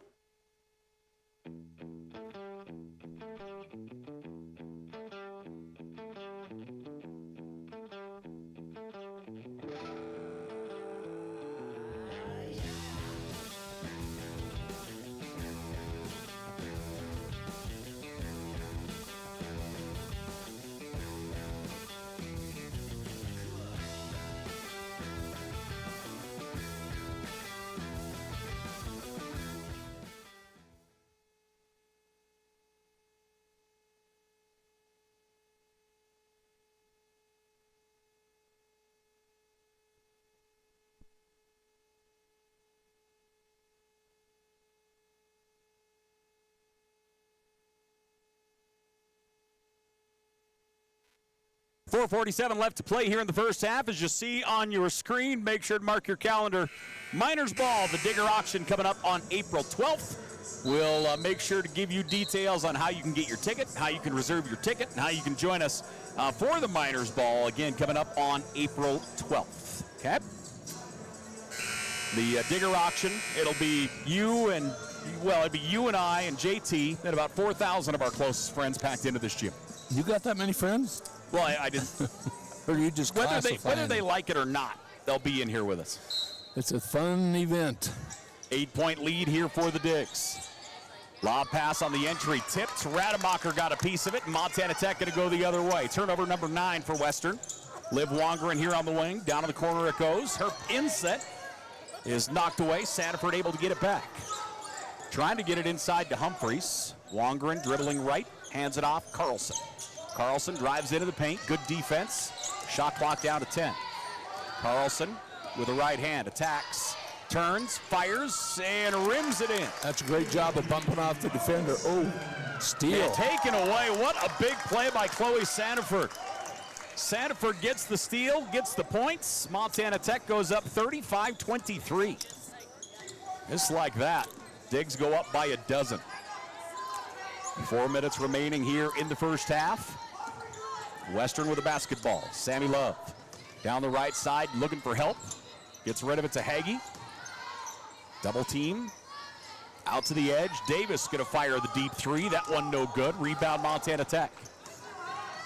.447 left to play here in the first half. As you see on your screen, make sure to mark your calendar. Miners Ball, the Digger auction coming up on April 12th. We'll make sure to give you details on how you can get your ticket, how you can reserve your ticket, and how you can join us for the Miners Ball, again, coming up on April 12th. Okay? The Digger auction, it'll be you and, it'll be you and I and JT and about 4,000 of our closest friends packed into this gym. You got that many friends? Well, I didn't. Or you just whether they like it or not, they'll be in here with us. It's a fun event. 8-point lead here for the Digs. Lob pass on the entry, tipped. Rademacher got a piece of it. Montana Tech going to go the other way. Turnover number 9 for Western. Liv Wongren here on the wing. Down in the corner it goes. Her inset is knocked away. Sanford able to get it back. Trying to get it inside to Humphreys. Wongren dribbling right, hands it off. Carlson. Carlson drives into the paint. Good defense. Shot clock down to 10. Carlson with a right hand attacks. Turns, fires, and rims it in. That's a great job of bumping off the defender. Oh, steal. And taken away. What a big play by Chloe Sandiford. Sandiford gets the steal, gets the points. Montana Tech goes up 35-23. Just like that. Digs go up by a dozen. 4 minutes remaining here in the first half. Western with a basketball. Sammy Love down the right side looking for help. Gets rid of it to Hagee. Double team. Out to the edge. Davis going to fire the deep three. That one no good. Rebound Montana Tech.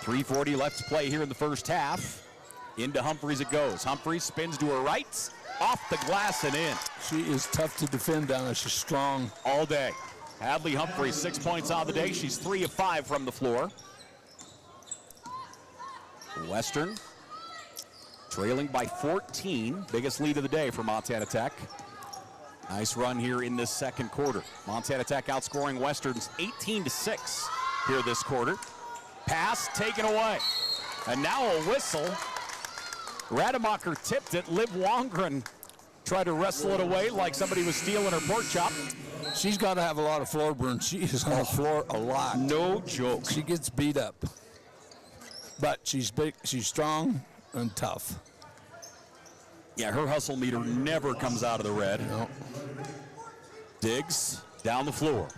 3:40 left to play here in the first half. Into Humphreys it goes. Humphreys spins to her right. Off the glass and in. She is tough to defend down there. She's strong. All day. Hadley Humphreys, 6 points on the day. She's 3 of 5 from the floor. Western trailing by 14. Biggest lead of the day for Montana Tech. Nice run here in this second quarter. Montana Tech outscoring Western's 18-6 here this quarter. Pass taken away. And now a whistle. Rademacher tipped it. Liv Wongren tried to wrestle it away like somebody was stealing her pork chop. She's got to have a lot of floor burn. She is on the floor a lot. No joke. She gets beat up. But she's big, she's strong and tough. Yeah, her hustle meter never comes out of the red. No. Diggs down the floor.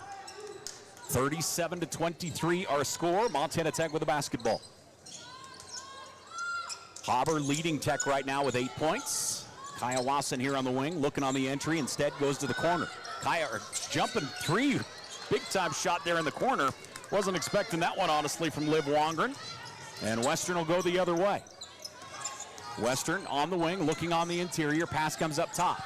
37-23 our score. Montana Tech with the basketball. Haber leading Tech right now with 8 points. Kaya Wasson here on the wing, looking on the entry. Instead goes to the corner. Kaya jumping three. Big time shot there in the corner. Wasn't expecting that one, honestly, from Liv Wongren. And Western will go the other way. Western on the wing, looking on the interior. Pass comes up top.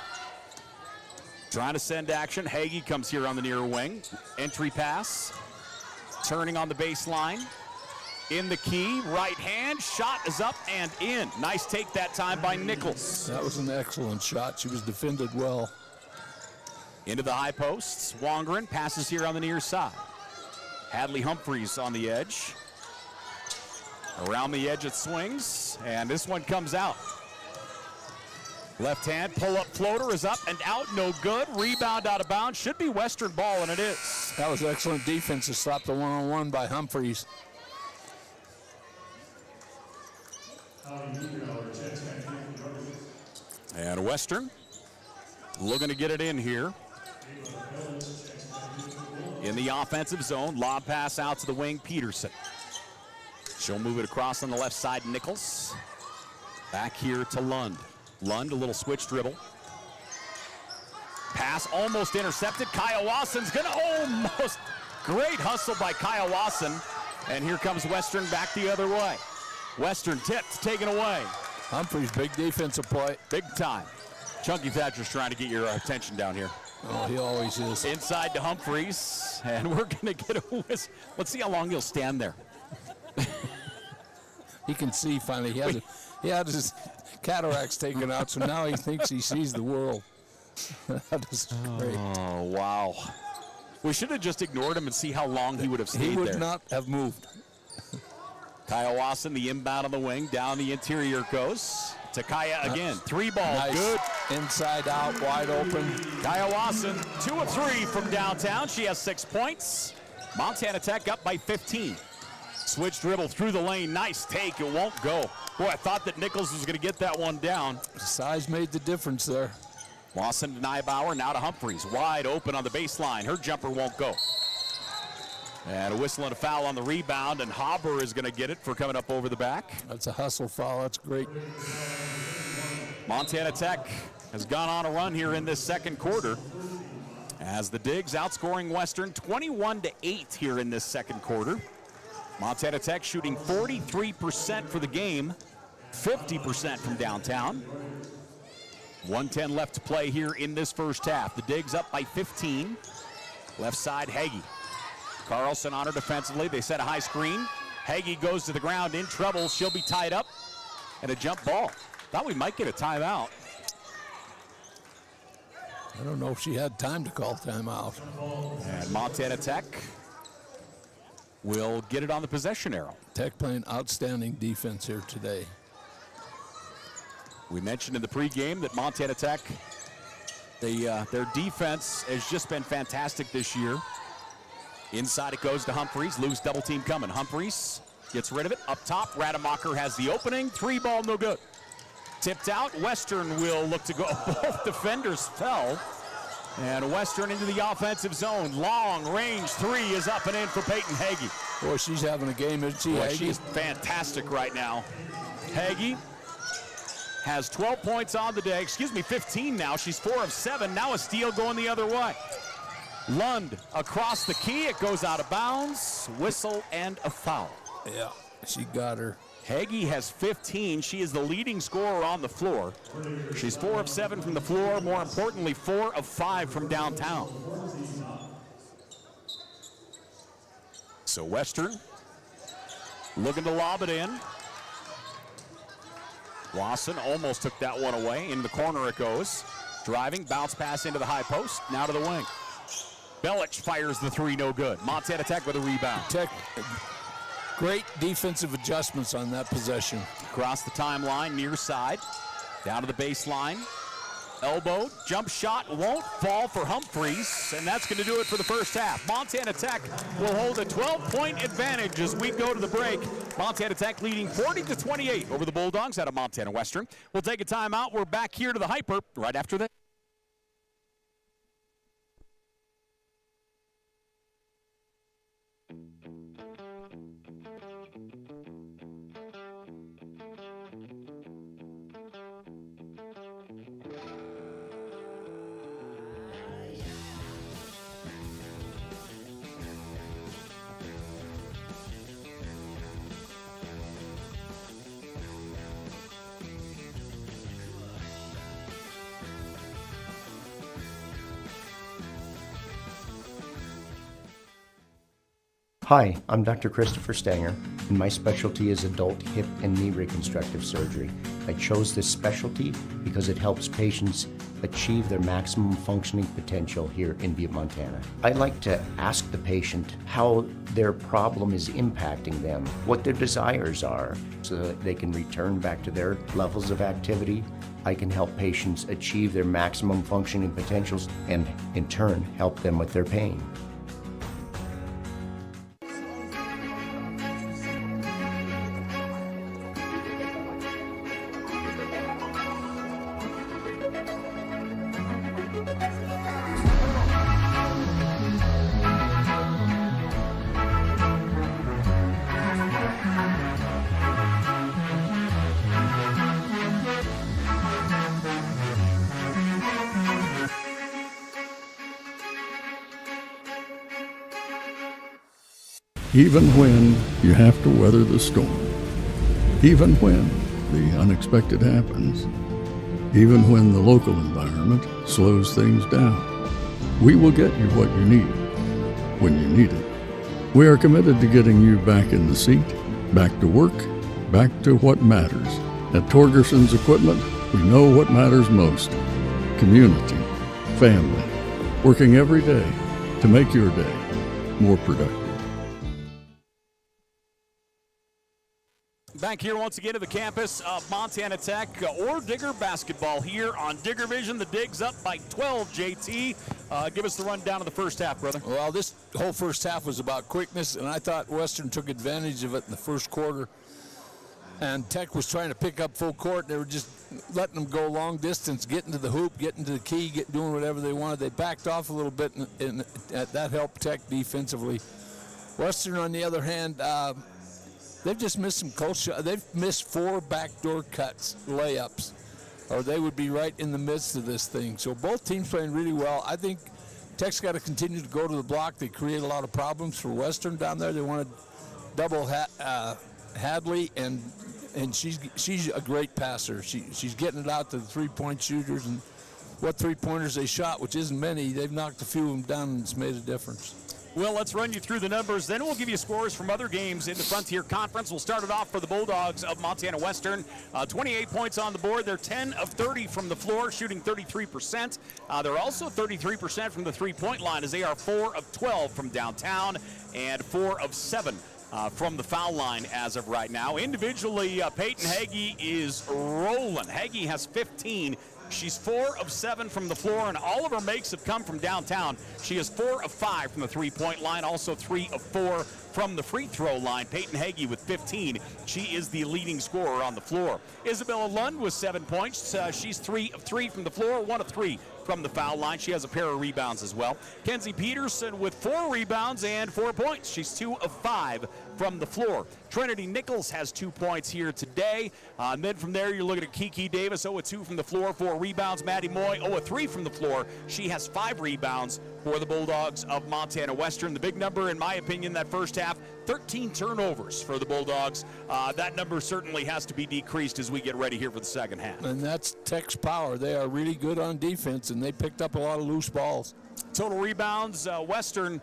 Trying to send action. Hagee comes here on the near wing. Entry pass. Turning on the baseline. In the key, right hand. Shot is up and in. Nice take that time by Nichols. That was an excellent shot. She was defended well. Into the high posts. Wongren passes here on the near side. Hadley Humphreys on the edge. Around the edge it swings, and this one comes out. Left hand pull-up floater is up and out, no good. Rebound out of bounds, should be Western ball, and it is. That was excellent defense to stop the one-on-one by Humphreys. And Western looking to get it in here. In the offensive zone, lob pass out to the wing, Peterson. She'll move it across on the left side, Nichols. Back here to Lund. Lund, a little switch dribble. Pass almost intercepted. Kaya Wasson's gonna almost. Great hustle by Kaya Wasson. And here comes Western back the other way. Western tipped, taken away. Humphreys, big defensive play. Big time. Chunky Thatcher's trying to get your attention down here. Oh, he always is. Inside to Humphreys, and we're gonna get a whistle. Let's see how long he'll stand there. He can see finally. He had his cataracts taken out, so now he thinks he sees the world. That is great. Oh, wow. We should have just ignored him and see how long he would have stayed there. He would not have moved. Kaya Wasson, the inbound on the wing, down the interior goes. To Kaya again, 3 ball, Nice. good. Inside out, wide open. Kaya Wasson, 2 of 3 from downtown. She has 6 points. Montana Tech up by 15. Switch dribble through the lane, nice take, it won't go. Boy, I thought that Nichols was gonna get that one down. Size made the difference there. Wasson to Neibauer, now to Humphreys, wide open on the baseline. Her jumper won't go. And a whistle and a foul on the rebound, and Haber is gonna get it for coming up over the back. That's a hustle foul, that's great. Montana Tech has gone on a run here in this second quarter as the Digs outscoring Western 21-8 here in this second quarter. Montana Tech shooting 43% for the game, 50% from downtown. 1:10 left to play here in this first half. The Digs up by 15. Left side, Hagee. Carlson on her defensively. They set a high screen. Hagee goes to the ground in trouble. She'll be tied up. And a jump ball. Thought we might get a timeout. I don't know if she had time to call timeout. And Montana Tech will get it on the possession arrow. Tech playing outstanding defense here today. We mentioned in the pregame that Montana Tech Their defense has just been fantastic this year. Inside it goes to Humphreys. Loose double team coming. Humphreys gets rid of it. Up top, Rademacher has the opening. 3 ball, no good. Tipped out. Western will look to go. Both defenders fell. And Western into the offensive zone. Long range 3 is up and in for Peyton Hagee. Boy, she's having a game, isn't she? Boy, she's fantastic right now. Hagee has 12 points on the day. 15 now. She's 4 of 7. Now a steal going the other way. Lund across the key. It goes out of bounds. Whistle and a foul. Yeah, she got her. Hagee has 15. She is the leading scorer on the floor. She's 4 of 7 from the floor. More importantly, 4 of 5 from downtown. So Western looking to lob it in. Lawson almost took that one away. Into the corner it goes. Driving, bounce pass into the high post. Now to the wing. Belich fires the 3, no good. Montana Tech with a rebound. Tech, great defensive adjustments on that possession. Across the timeline, near side. Down to the baseline. Elbow, jump shot won't fall for Humphreys, and that's going to do it for the first half. Montana Tech will hold a 12-point advantage as we go to the break. Montana Tech leading 40-28 over the Bulldogs out of Montana Western. We'll take a timeout. We're back here to the Hyper right after this. Hi, I'm Dr. Christopher Stanger, and my specialty is adult hip and knee reconstructive surgery. I chose this specialty because it helps patients achieve their maximum functioning potential here in Butte, Montana. I like to ask the patient how their problem is impacting them, what their desires are, so that they can return back to their levels of activity. I can help patients achieve their maximum functioning potentials and, in turn, help them with their pain. Even when you have to weather the storm, even when the unexpected happens, even when the local environment slows things down, we will get you what you need when you need it. We are committed to getting you back in the seat, back to work, back to what matters. At Torgerson's Equipment, we know what matters most: community, family, working every day to make your day more productive. Back here once again to the campus of Montana Tech. Orediggers basketball here on Digger Vision. The Digs up by 12, JT. Give us the rundown of the first half, brother. Well, this whole first half was about quickness, and I thought Western took advantage of it in the first quarter. And Tech was trying to pick up full court. They were just letting them go long distance, getting to the hoop, getting to the key, doing whatever they wanted. They backed off a little bit, and that helped Tech defensively. Western, on the other hand, they've just missed some close shots. They've missed 4 backdoor cuts, layups, or they would be right in the midst of this thing. So both teams playing really well. I think Tech's got to continue to go to the block. They create a lot of problems for Western down there. They want to double Hadley, and she's a great passer. She's getting it out to the three-point shooters, and what three-pointers they shot, which isn't many, they've knocked a few of them down, and it's made a difference. Well, let's run you through the numbers. Then we'll give you scores from other games in the Frontier Conference. We'll start it off for the Bulldogs of Montana Western. 28 points on the board. They're 10 of 30 from the floor, shooting 33%. They're also 33% from the three-point line, as they are 4 of 12 from downtown and 4 of 7 from the foul line as of right now. Individually, Peyton Hagee is rolling. Hagee has 15. She's 4 of 7 from the floor, and all of her makes have come from downtown. She is 4 of 5 from the three-point line, also 3 of 4 from the free throw line. Peyton Hagee with 15. She is the leading scorer on the floor. Isabella Lund with 7 points. She's 3 of 3 from the floor, 1 of 3 from the foul line. She has a pair of rebounds as well. Kenzie Peterson with 4 rebounds and 4 points. She's 2 of 5 from the floor. Trinity Nichols has 2 points here today. And then from there, you're looking at Kiki Davis, 0 of 2 from the floor, 4 rebounds. Maddie Moy, 0 of 3 from the floor. She has 5 rebounds for the Bulldogs of Montana Western. The big number, in my opinion, that first half, 13 turnovers for the Bulldogs. That number certainly has to be decreased as we get ready here for the second half. And that's Tech's power. They are really good on defense, and they picked up a lot of loose balls. Total rebounds, Western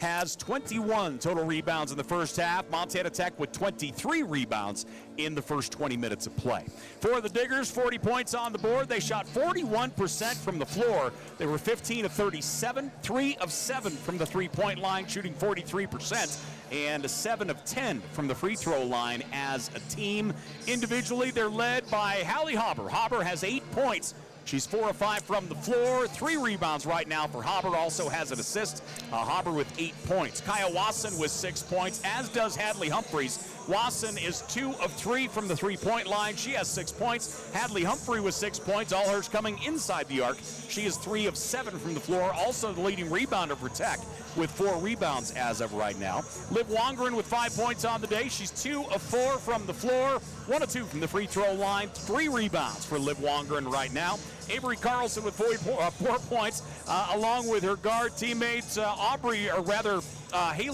has 21 total rebounds in the first half. Montana Tech with 23 rebounds in the first 20 minutes of play. For the Diggers, 40 points on the board. They shot 41% from the floor. They were 15 of 37, 3 of 7 from the three-point line, shooting 43%, and 7 of 10 from the free throw line as a team. Individually, they're led by Hallie Hauber. Hauber has 8 points. She's 4 of 5 from the floor, 3 rebounds right now for Hauber, also has an assist. Hauber with 8 points. Kaya Wasson with 6 points, as does Hadley Humphreys. Wasson is 2 of 3 from the three-point line. She has 6 points. Hadley Humphrey with 6 points, all hers coming inside the arc. She is 3 of 7 from the floor, also the leading rebounder for Tech with 4 rebounds as of right now. Liv Wongren with 5 points on the day. She's 2 of 4 from the floor, 1 of 2 from the free throw line, 3 rebounds for Liv Wongren right now. Avery Carlson with 4 points, along with her guard teammates Haley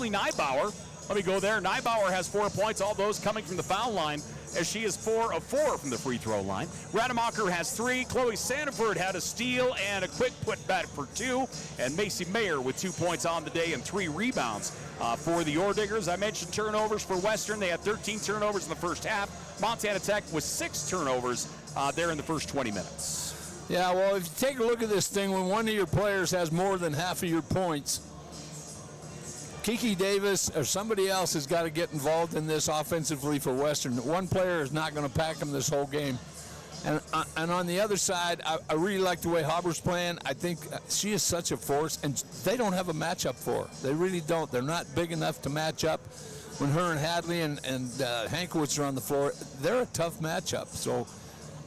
Nybauer. Let me go there. Nybauer has 4 points, all those coming from the foul line, as she is 4 of 4 from the free throw line. Rademacher has 3. Chloe Sandiford had a steal and a quick put back for 2. And Macy Mayer with 2 points on the day and 3 rebounds for the Orediggers. I mentioned turnovers for Western. They had 13 turnovers in the first half. Montana Tech with 6 turnovers there in the first 20 minutes. Yeah, well, if you take a look at this thing, when one of your players has more than half of your points, Kiki Davis or somebody else has got to get involved in this offensively for Western. One player is not going to pack them this whole game. And on the other side, I really like the way Hauber's playing. I think she is such a force, and they don't have a matchup for her. They really don't. They're not big enough to match up. When her and Hadley and Hankowitz are on the floor, they're a tough matchup. So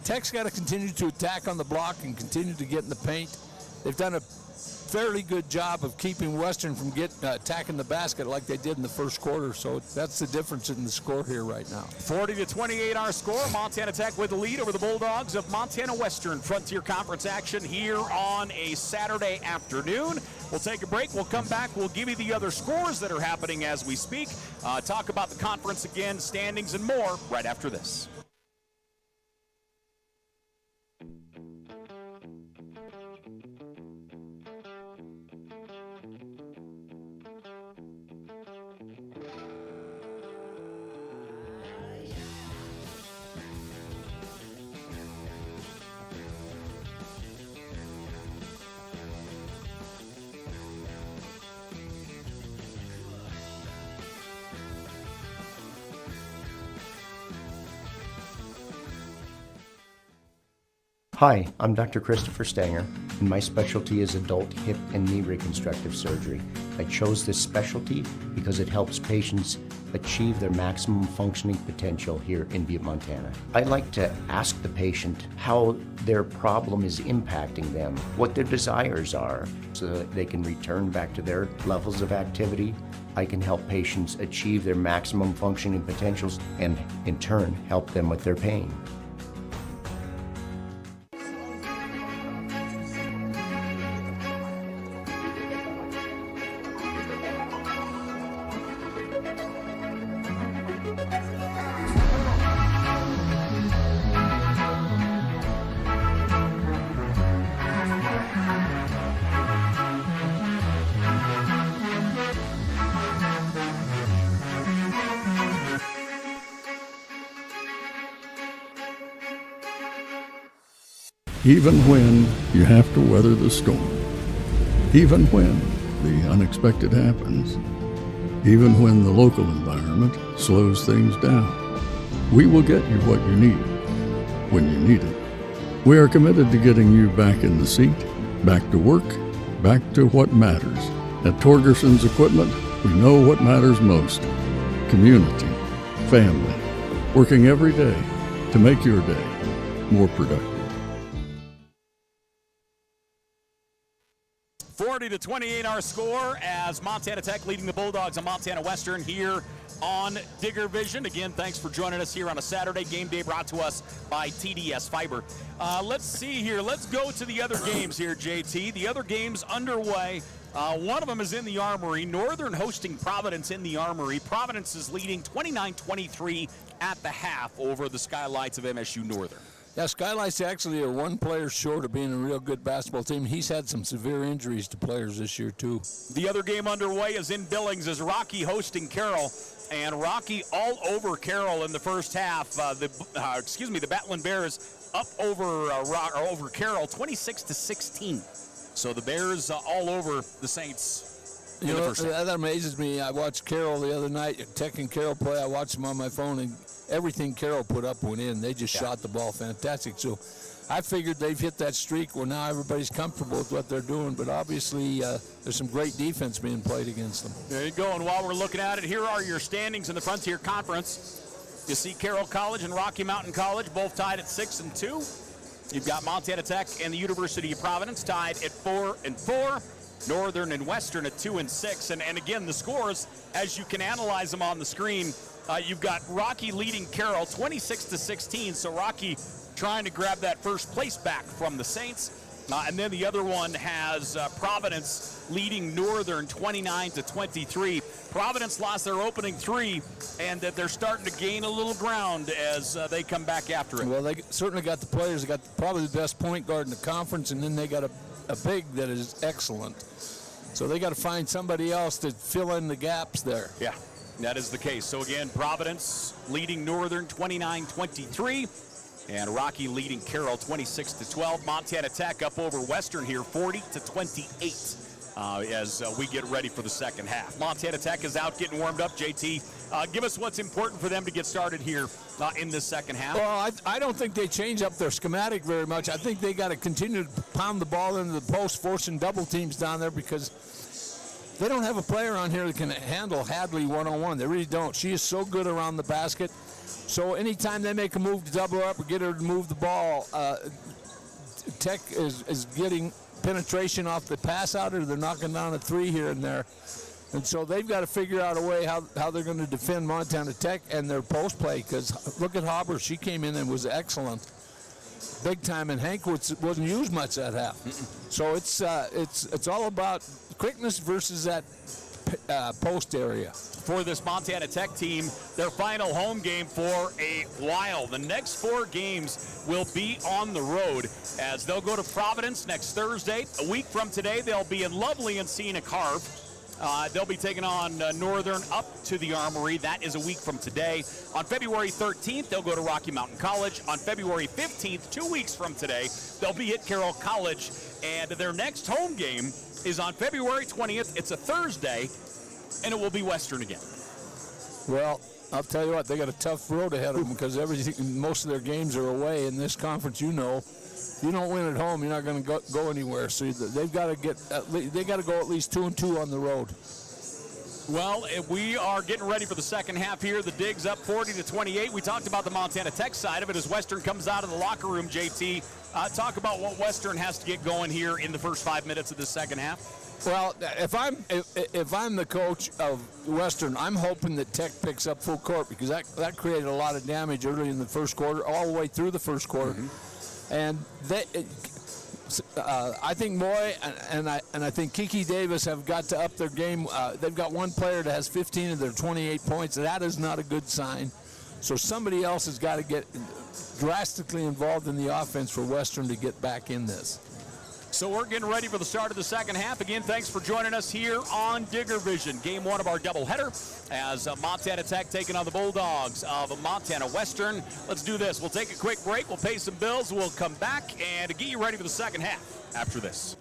Tech's got to continue to attack on the block and continue to get in the paint. They've done a fairly good job of keeping Western from attacking the basket like they did in the first quarter. So that's the difference in the score here right now. 40-28 our score. Montana Tech with the lead over the Bulldogs of Montana Western. Frontier Conference action here on a Saturday afternoon. We'll take a break. We'll come back. We'll give you the other scores that are happening as we speak. Talk about the conference again, standings, and more right after this. Hi, I'm Dr. Christopher Stanger, and my specialty is adult hip and knee reconstructive surgery. I chose this specialty because it helps patients achieve their maximum functioning potential here in Butte, Montana. I like to ask the patient how their problem is impacting them, what their desires are, so that they can return back to their levels of activity. I can help patients achieve their maximum functioning potentials and, in turn, help them with their pain. Even when you have to weather the storm, even when the unexpected happens, even when the local environment slows things down, we will get you what you need when you need it. We are committed to getting you back in the seat, back to work, back to what matters. At Torgerson's Equipment, we know what matters most. Community, family, working every day to make your day more productive. 40-28 our score as Montana Tech leading the Bulldogs on Montana Western here on Digger Vision. Again, thanks for joining us here on a Saturday. Game day brought to us by TDS Fiber. Let's see here. Let's go to the other games here, JT. The other games underway. One of them is in the Armory. Northern hosting Providence in the Armory. Providence is leading 29-23 at the half over the Skylights of MSU Northern. Yeah, Skylights actually are one player short of being a real good basketball team. He's had some severe injuries to players this year, too. The other game underway is in Billings as Rocky hosting Carroll. And Rocky all over Carroll in the first half. The Battling Bears up over Carroll 26-16. So the Bears all over the Saints. You know, that amazes me. I watched Carroll the other night, Tech and Carroll play. I watched them on my phone, and everything Carroll put up went in. They just shot the ball fantastic. So I figured they've hit that streak where now everybody's comfortable with what they're doing, but obviously there's some great defense being played against them. There you go, and while we're looking at it, here are your standings in the Frontier Conference. You see Carroll College and Rocky Mountain College both tied at 6-2. You've got Montana Tech and the University of Providence tied at 4-4. Northern and Western at 2-6. And again, the scores, as you can analyze them on the screen, you've got Rocky leading Carroll 26-16. So Rocky trying to grab that first place back from the Saints. And then the other one has Providence leading Northern 29-23. Providence lost their opening three, and that they're starting to gain a little ground as they come back after it. Well, they certainly got the players. They got probably the best point guard in the conference, and then they got a big that is excellent. So they got to find somebody else to fill in the gaps there. Yeah, that is the case. So again, Providence leading Northern 29-23. And Rocky leading Carroll 26-12. Montana Tech up over Western here 40-28 as we get ready for the second half. Montana Tech is out getting warmed up. JT, give us what's important for them to get started here in this second half. Well, I don't think they change up their schematic very much. I think they got to continue to pound the ball into the post, forcing double teams down there because they don't have a player on here that can handle Hadley one-on-one. They really don't. She is so good around the basket. So anytime they make a move to double up or get her to move the ball, Tech is getting penetration off the pass out, or they're knocking down a three here and there. And so they've got to figure out a way how they're going to defend Montana Tech and their post play, because look at Hauber. She came in and was excellent. Big time, and Hankwitz wasn't used much that half. So it's all about quickness versus that post area. For this Montana Tech team, their final home game for a while. The next 4 games will be on the road as they'll go to Providence next Thursday. A week from today, they'll be in lovely Encina Carve. They'll be taking on Northern up to the Armory. That is a week from today. On February 13th, they'll go to Rocky Mountain College. On February 15th, 2 weeks from today, they'll be at Carroll College. And their next home game is on February 20th. It's a Thursday, and it will be Western again. Well, I'll tell you what, they got a tough road ahead of them because most of their games are away in this conference. You know, if you don't win at home, you're not going to go anywhere. So they've got to go at least 2-2 on the road. Well, we are getting ready for the second half here. The Digs up 40-28. We talked about the Montana Tech side of it as Western comes out of the locker room. JT, talk about what Western has to get going here in the first 5 minutes of the second half. Well, if I'm the coach of Western, I'm hoping that Tech picks up full court, because that created a lot of damage early in the first quarter, all the way through the first quarter. And I think Moy and I think Kiki Davis have got to up their game. They've got one player that has 15 of their 28 points. That is not a good sign. So somebody else has got to get drastically involved in the offense for Western to get back in this. So we're getting ready for the start of the second half. Again, thanks for joining us here on Digger Vision. Game 1 of our doubleheader as Montana Tech taking on the Bulldogs of Montana Western. Let's do this. We'll take a quick break. We'll pay some bills. We'll come back and get you ready for the second half after this.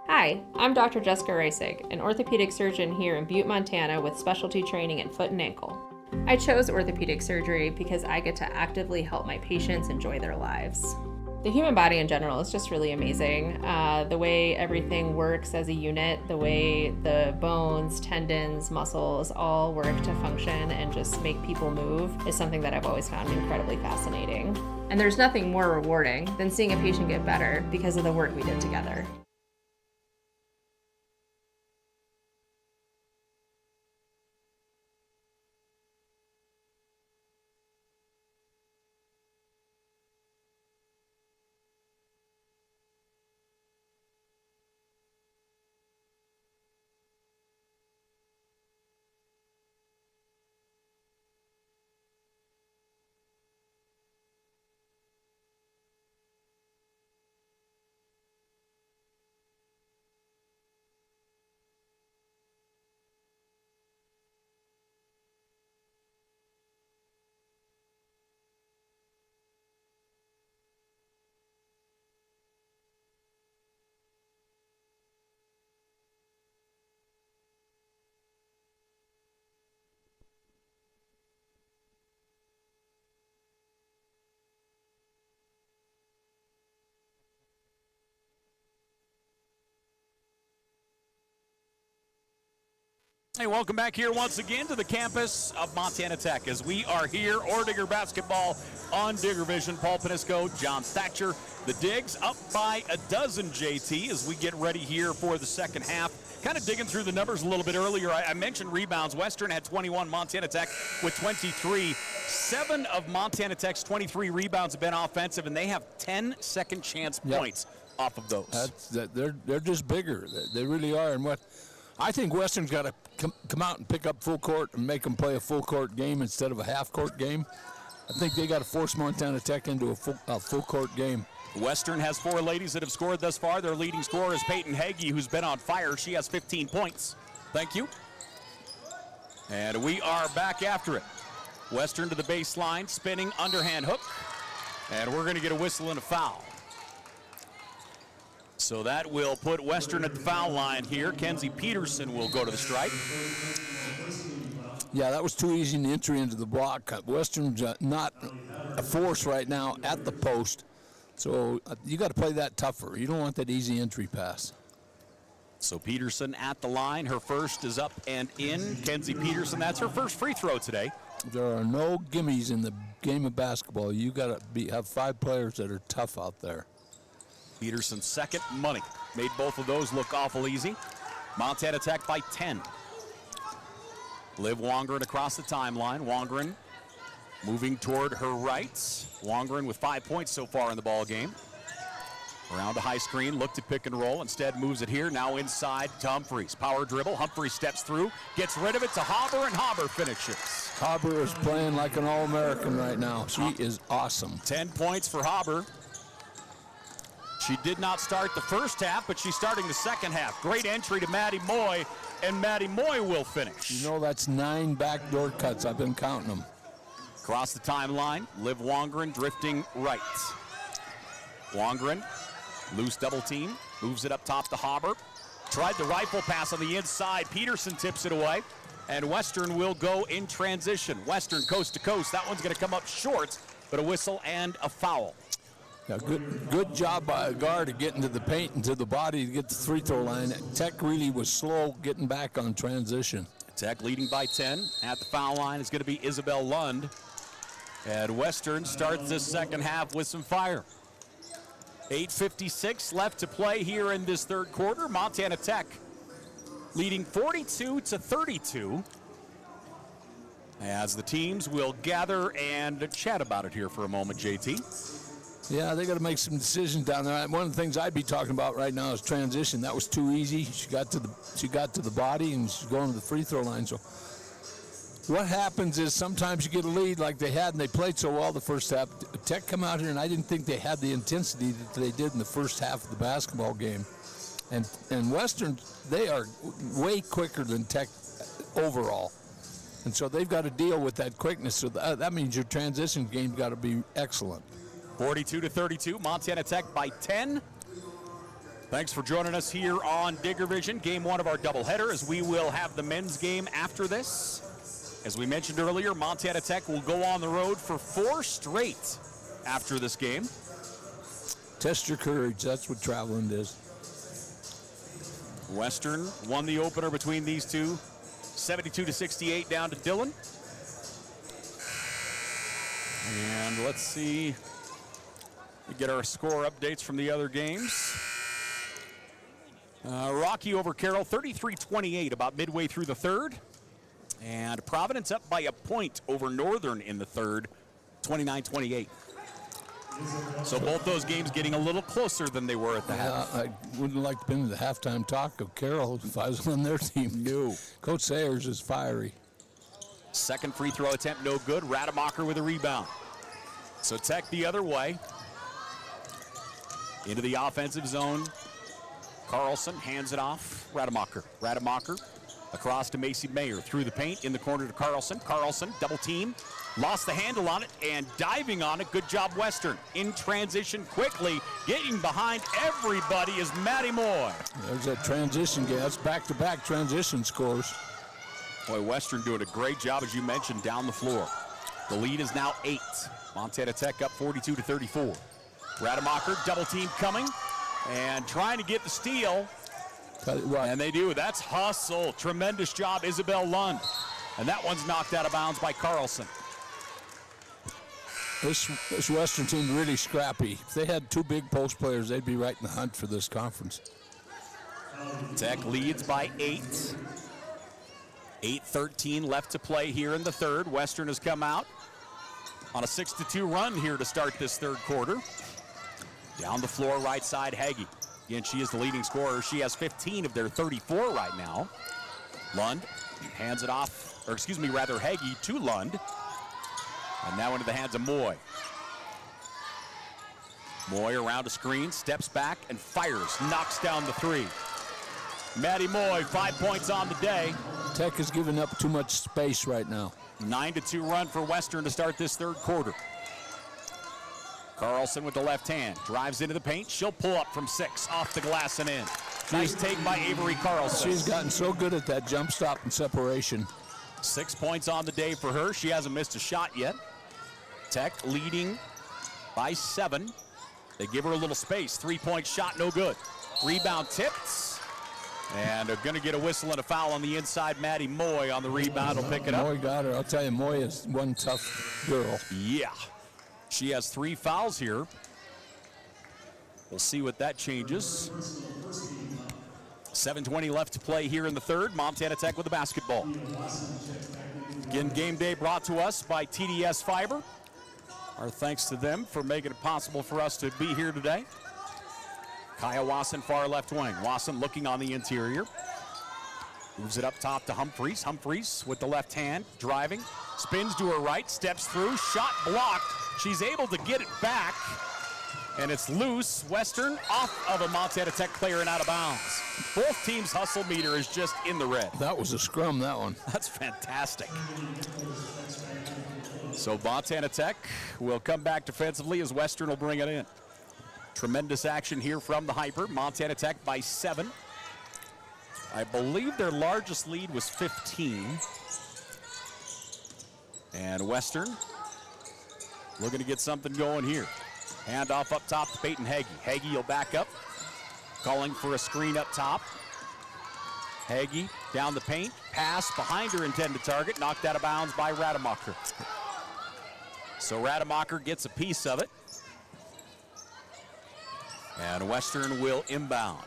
Hi, I'm Dr. Jessica Reisig, an orthopedic surgeon here in Butte, Montana with specialty training in foot and ankle. I chose orthopedic surgery because I get to actively help my patients enjoy their lives. The human body in general is just really amazing. The way everything works as a unit, the way the bones, tendons, muscles all work to function and just make people move is something that I've always found incredibly fascinating. And there's nothing more rewarding than seeing a patient get better because of the work we did together. Hey, welcome back here once again to the campus of Montana Tech as we are here, Orediggers basketball on Digger Vision. Paul Panisco, John Thatcher. The Digs up by a dozen, JT, as we get ready here for the second half. Kind of digging through the numbers a little bit earlier. I mentioned rebounds. Western had 21, Montana Tech with 23. 7 of Montana Tech's 23 rebounds have been offensive, and they have 10 second chance points off of those. They're just bigger. They really are. And what I think Western's got to come out and pick up full court and make them play a full court game instead of a half court game. I think they got to force Montana Tech into a full court game. Western has 4 ladies that have scored thus far. Their leading scorer is Peyton Hagee, who's been on fire. She has 15 points. Thank you. And we are back after it. Western to the baseline, spinning underhand hook. And we're going to get a whistle and a foul. So that will put Western at the foul line here. Kenzie Peterson will go to the strike. Yeah, that was too easy an entry into the block. Western's not a force right now at the post. So you got to play that tougher. You don't want that easy entry pass. So Peterson at the line. Her first is up and in. Kenzie Peterson, that's her first free throw today. There are no gimmies in the game of basketball. You got to have 5 players that are tough out there. Peterson's second, money. Made both of those look awful easy. Montana Tech by 10. Liv Wongren across the timeline. Wongren moving toward her right. Wongren with 5 points so far in the ball game. Around a high screen, looked at pick and roll. Instead moves it here, now inside to Humphreys. Power dribble, Humphreys steps through, gets rid of it to Haber, and Haber finishes. Haber is playing like an All-American right now. She is awesome. 10 points for Haber. She did not start the first half, but she's starting the second half. Great entry to Maddie Moy, and Maddie Moy will finish. You know, that's 9 backdoor cuts. I've been counting them. Across the timeline, Liv Wongren drifting right. Wongren, loose double team, moves it up top to Haber. Tried the rifle pass on the inside. Peterson tips it away, and Western will go in transition. Western coast to coast. That one's going to come up short, but a whistle and a foul. Yeah, good job by a guard to get into the paint and to the body to get the free throw line. Tech really was slow getting back on transition. Tech leading by 10. At the foul line is going to be Isabel Lund. And Western starts this second half with some fire. 8:56 left to play here in this third quarter. Montana Tech leading 42-32. As the teams will gather and chat about it here for a moment, JT. Yeah, they got to make some decisions down there. One of the things I'd be talking about right now is transition. That was too easy. She got to the body and she's going to the free throw line. So what happens is sometimes you get a lead like they had, and they played so well the first half. Tech come out here, and I didn't think they had the intensity that they did in the first half of the basketball game. And Western, they are way quicker than Tech overall. And so they've got to deal with that quickness. So that means your transition game's got to be excellent. 42-32, Montana Tech by 10. Thanks for joining us here on Digger Vision, game 1 of our doubleheader, as we will have the men's game after this. As we mentioned earlier, Montana Tech will go on the road for 4 straight after this game. Test your courage. That's what traveling is. Western won the opener between these two, 72-68 down to Dillon. And let's see, we get our score updates from the other games. Rocky over Carroll, 33-28, about midway through the third. And Providence up by a point over Northern in the third, 29-28. So both those games getting a little closer than they were at the half. I wouldn't like to be in the halftime talk of Carroll if I was on their team. No. Coach Sayers is fiery. Second free throw attempt, no good. Rademacher with a rebound. So Tech the other way. Into the offensive zone. Carlson hands it off. Rademacher. Rademacher across to Macy Mayer. Through the paint, in the corner to Carlson. Carlson, double team. Lost the handle on it and diving on it. Good job, Western. In transition quickly. Getting behind everybody is Maddie Moy. There's that transition game. That's back-to-back transition scores. Boy, Western doing a great job, as you mentioned, down the floor. The lead is now 8. Montana Tech up 42-34. Rademacher, double team coming and trying to get the steal. And they do. That's hustle. Tremendous job, Isabel Lund. And that one's knocked out of bounds by Carlson. This Western team really scrappy. If they had two big post players, they'd be right in the hunt for this conference. Tech leads by 8. 8:13 left to play here in the third. Western has come out on a 6-2 run here to start this third quarter. Down the floor, right side, Hagee. Again, she is the leading scorer. She has 15 of their 34 right now. Lund hands it off, or excuse me, rather Hagee to Lund. And now into the hands of Moy. Moy around a screen, steps back and fires, knocks down the three. Maddie Moy, 5 points on the day. Tech has given up too much space right now. 9-2 run for Western to start this third quarter. Carlson with the left hand, drives into the paint. She'll pull up from 6, off the glass and in. Nice take by Avery Carlson. She's gotten so good at that jump stop and separation. 6 points on the day for her. She hasn't missed a shot yet. Tech leading by 7. They give her a little space. 3-point shot, no good. Rebound tipped. And they're going to get a whistle and a foul on the inside. Maddie Moy on the rebound will pick it up. Moy got her. I'll tell you, Moy is one tough girl. Yeah. She has 3 fouls here. We'll see what that changes. 7:20 left to play here in the third. Montana Tech with the basketball. Again, game day brought to us by TDS Fiber. Our thanks to them for making it possible for us to be here today. Kaya Wasson, far left wing. Wasson looking on the interior. Moves it up top to Humphreys. Humphreys with the left hand, driving. Spins to her right, steps through, shot blocked. She's able to get it back, and it's loose. Western off of a Montana Tech player and out of bounds. Both teams' hustle meter is just in the red. That was a scrum, that one. That's fantastic. So Montana Tech will come back defensively as Western will bring it in. Tremendous action here from the Hyper. Montana Tech by 7. I believe their largest lead was 15. And Western looking to get something going here. Handoff up top to Peyton Hagee. Hagee will back up, calling for a screen up top. Hagee down the paint, pass behind her intended target, knocked out of bounds by Rademacher. So Rademacher gets a piece of it. And Western will inbound.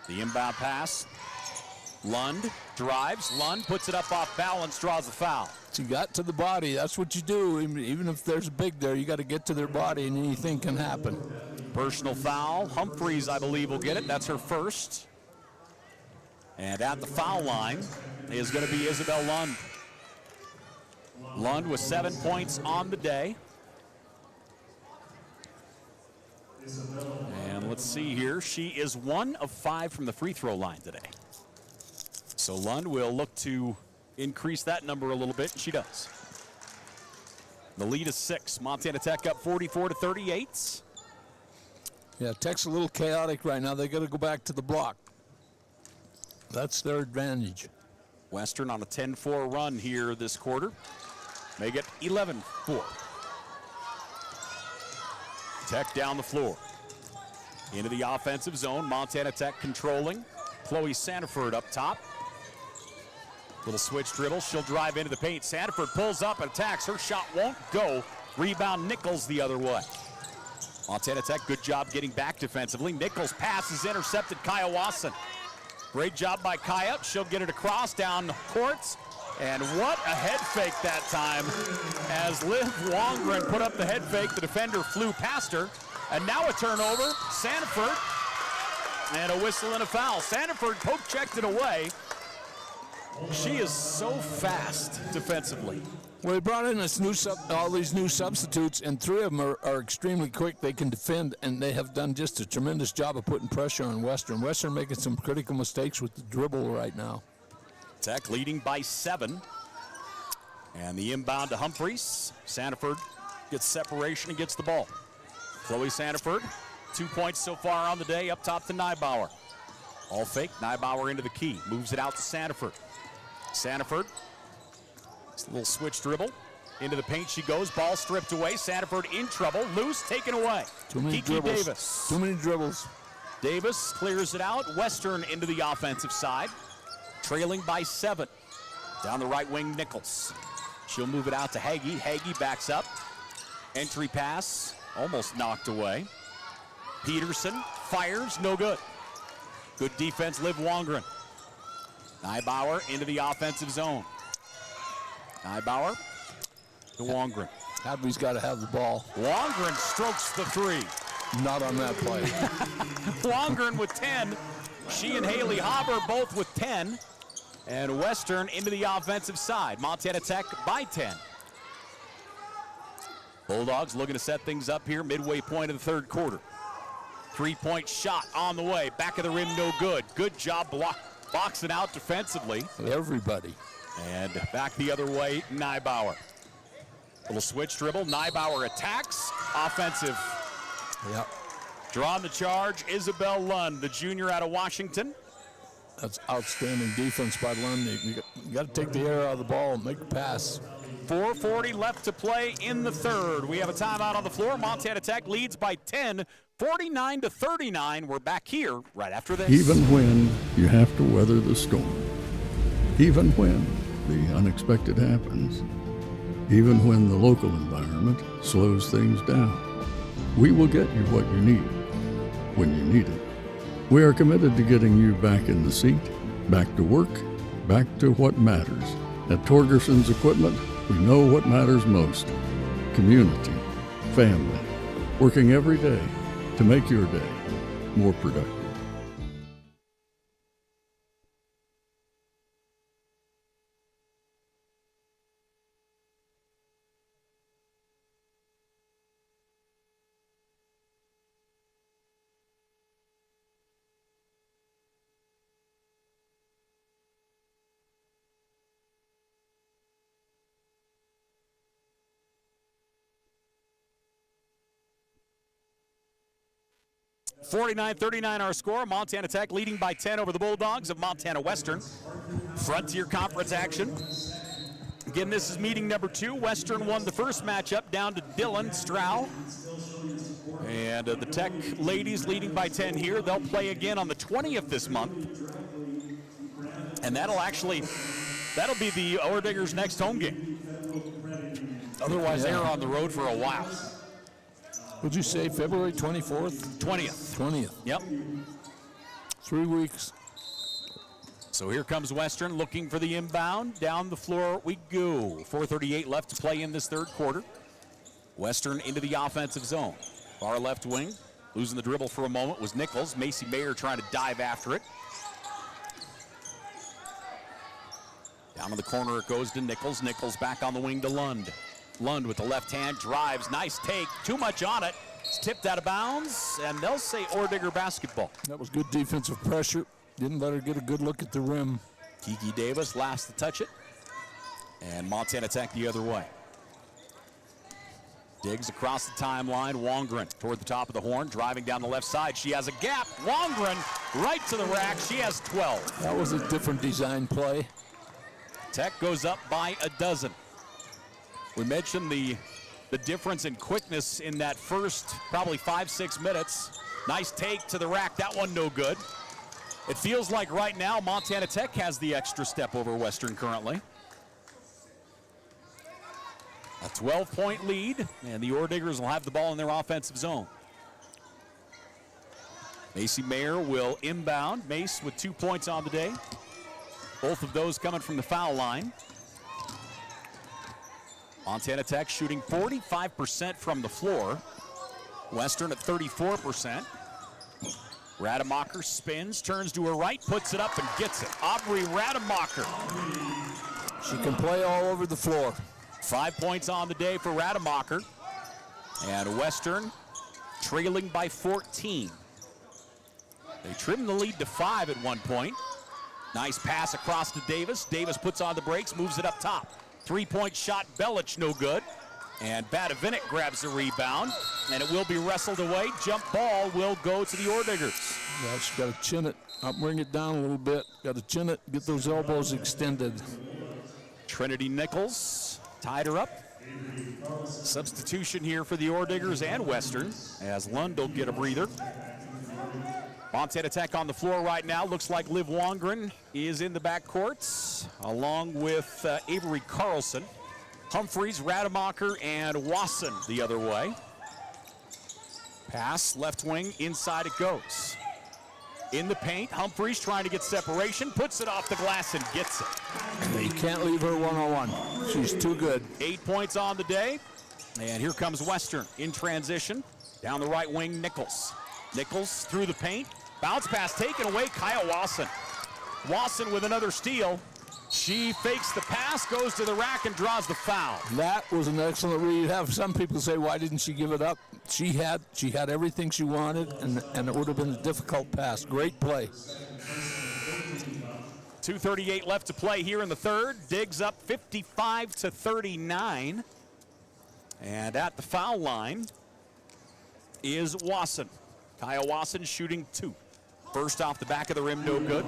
The inbound pass. Lund drives. Lund puts it up off balance, draws a foul. She got to the body. That's what you do. Even if there's a big there, you got to get to their body and anything can happen. Personal foul. Humphreys, I believe, will get it. That's her first. And at the foul line is going to be Isabel Lund. Lund with 7 points on the day. And let's see here. She is 1 of 5 from the free throw line today. So Lund will look to increase that number a little bit, and she does. The lead is 6. Montana Tech up 44-38. Yeah, Tech's a little chaotic right now. They got to go back to the block. That's their advantage. Western on a 10-4 run here this quarter. Make it 11-4. Tech down the floor. Into the offensive zone, Montana Tech controlling. Chloe Sandiford up top. Little switch dribble, she'll drive into the paint. Sandiford pulls up and attacks, her shot won't go. Rebound Nichols the other way. Montana Tech, good job getting back defensively. Nichols pass is intercepted, Kaya Wasson. Great job by Kaya, she'll get it across down the courts. And what a head fake that time as Liv Wongren put up the head fake. The defender flew past her. And now a turnover, Sandiford, and a whistle and a foul. Sandiford poke checked it away. She is so fast defensively. Well, they brought in all these new substitutes, and 3 of them are extremely quick. They can defend, and they have done just a tremendous job of putting pressure on Western. Western making some critical mistakes with the dribble right now. Tech leading by 7. And the inbound to Humphreys. Sandiford gets separation and gets the ball. Chloe Sandiford, 2 points so far on the day, up top to Nybauer. All fake, Nybauer into the key, moves it out to Sandiford. Sandiford, it's a little switch dribble. Into the paint she goes, ball stripped away. Sandiford in trouble, loose, taken away. Too many Kiki dribbles. Davis. Too many dribbles. Davis clears it out. Western into the offensive side, trailing by 7. Down the right wing, Nichols. She'll move it out to Hagee. Hagee backs up. Entry pass, almost knocked away. Peterson fires, no good. Good defense, Liv Wongren. Nybauer into the offensive zone. Nybauer to Wongren. Hadley's got to have the ball. Wongren strokes the 3. Not on that play. Wongren with 10. She and Haley Haber both with 10. And Western into the offensive side. Montana Tech by 10. Bulldogs looking to set things up here, midway point of the third quarter. 3-point shot on the way. Back of the rim, no good. Good job boxing out defensively. Everybody. And back the other way, Nybauer. Little switch dribble. Nybauer attacks. Offensive. Yep. Drawing the charge, Isabel Lund, the junior out of Washington. That's outstanding defense by Lund. You got to take the air out of the ball and make the pass. 4:40 left to play in the third. We have a timeout on the floor. Montana Tech leads by 10, 49-39. We're back here right after this. Even when you have to weather the storm, even when the unexpected happens, even when the local environment slows things down, we will get you what you need when you need it. We are committed to getting you back in the seat, back to work, back to what matters. At Torgerson's Equipment, we know what matters most: community, family, working every day to make your day more productive. .39 our score. Montana Tech leading by 10 over the Bulldogs of Montana Western. Frontier Conference action. Again, this is meeting number 2. Western won the first matchup down to Dillon Strow. And the Tech ladies leading by 10 here. They'll play again on the 20th this month. And that'll be the Orediggers' next home game. Otherwise, they're on the road for a while. Would you say February 24th? 20th. 20th. Yep. 3 weeks. So here comes Western looking for the inbound. Down the floor we go. 4:38 left to play in this third quarter. Western into the offensive zone. Far left wing. Losing the dribble for a moment was Nichols. Macy Mayer trying to dive after it. Down in the corner it goes to Nichols. Nichols back on the wing to Lund. Lund with the left hand drives. Nice take. Too much on it. It's tipped out of bounds, and they'll say Orediger basketball. That was good defensive pressure. Didn't let her get a good look at the rim. Kiki Davis last to touch it. And Montana Tech the other way. Diggs across the timeline. Wongren toward the top of the horn, driving down the left side. She has a gap. Wongren right to the rack. She has 12. That was a different design play. Tech goes up by a dozen. We mentioned the difference in quickness in that first probably 5-6 minutes. Nice take to the rack. That one no good. It feels like right now Montana Tech has the extra step over Western currently. A 12-point lead, and the Orediggers will have the ball in their offensive zone. Macy Mayer will inbound. Mace with 2 points on the day. Both of those coming from the foul line. Montana Tech shooting 45% from the floor. Western at 34%. Rademacher spins, turns to her right, puts it up and gets it. Aubrey Rademacher. She can play all over the floor. 5 points on the day for Rademacher. And Western trailing by 14. They trimmed the lead to 5 at one point. Nice pass across to Davis. Davis puts on the brakes, moves it up top. 3-point shot, Belich, no good. And Badavinik grabs the rebound, and it will be wrestled away. Jump ball will go to the Orediggers. Yeah, she's got to chin it. I'll bring it down a little bit. Got to chin it, get those elbows extended. Trinity Nichols tied her up. Substitution here for the Orediggers and Western, as Lund will get a breather. Montana Tech on the floor right now. Looks like Liv Wongren is in the backcourt, along with Avery Carlson. Humphreys, Rademacher, and Wasson the other way. Pass, left wing, inside it goes. In the paint, Humphreys trying to get separation, puts it off the glass and gets it. You can't leave her one-on-one. She's too good. 8 points on the day. And here comes Western in transition. Down the right wing, Nichols. Nichols through the paint. Bounce pass taken away, Kyle Wasson. Wasson with another steal. She fakes the pass, goes to the rack, and draws the foul. That was an excellent read. Have some people say, why didn't she give it up? She had everything she wanted, and it would have been a difficult pass. Great play. 2:38 left to play here in the third. Diggs up 55-39. And at the foul line is Wasson. Kyle Wasson shooting 2. First off the back of the rim, no good.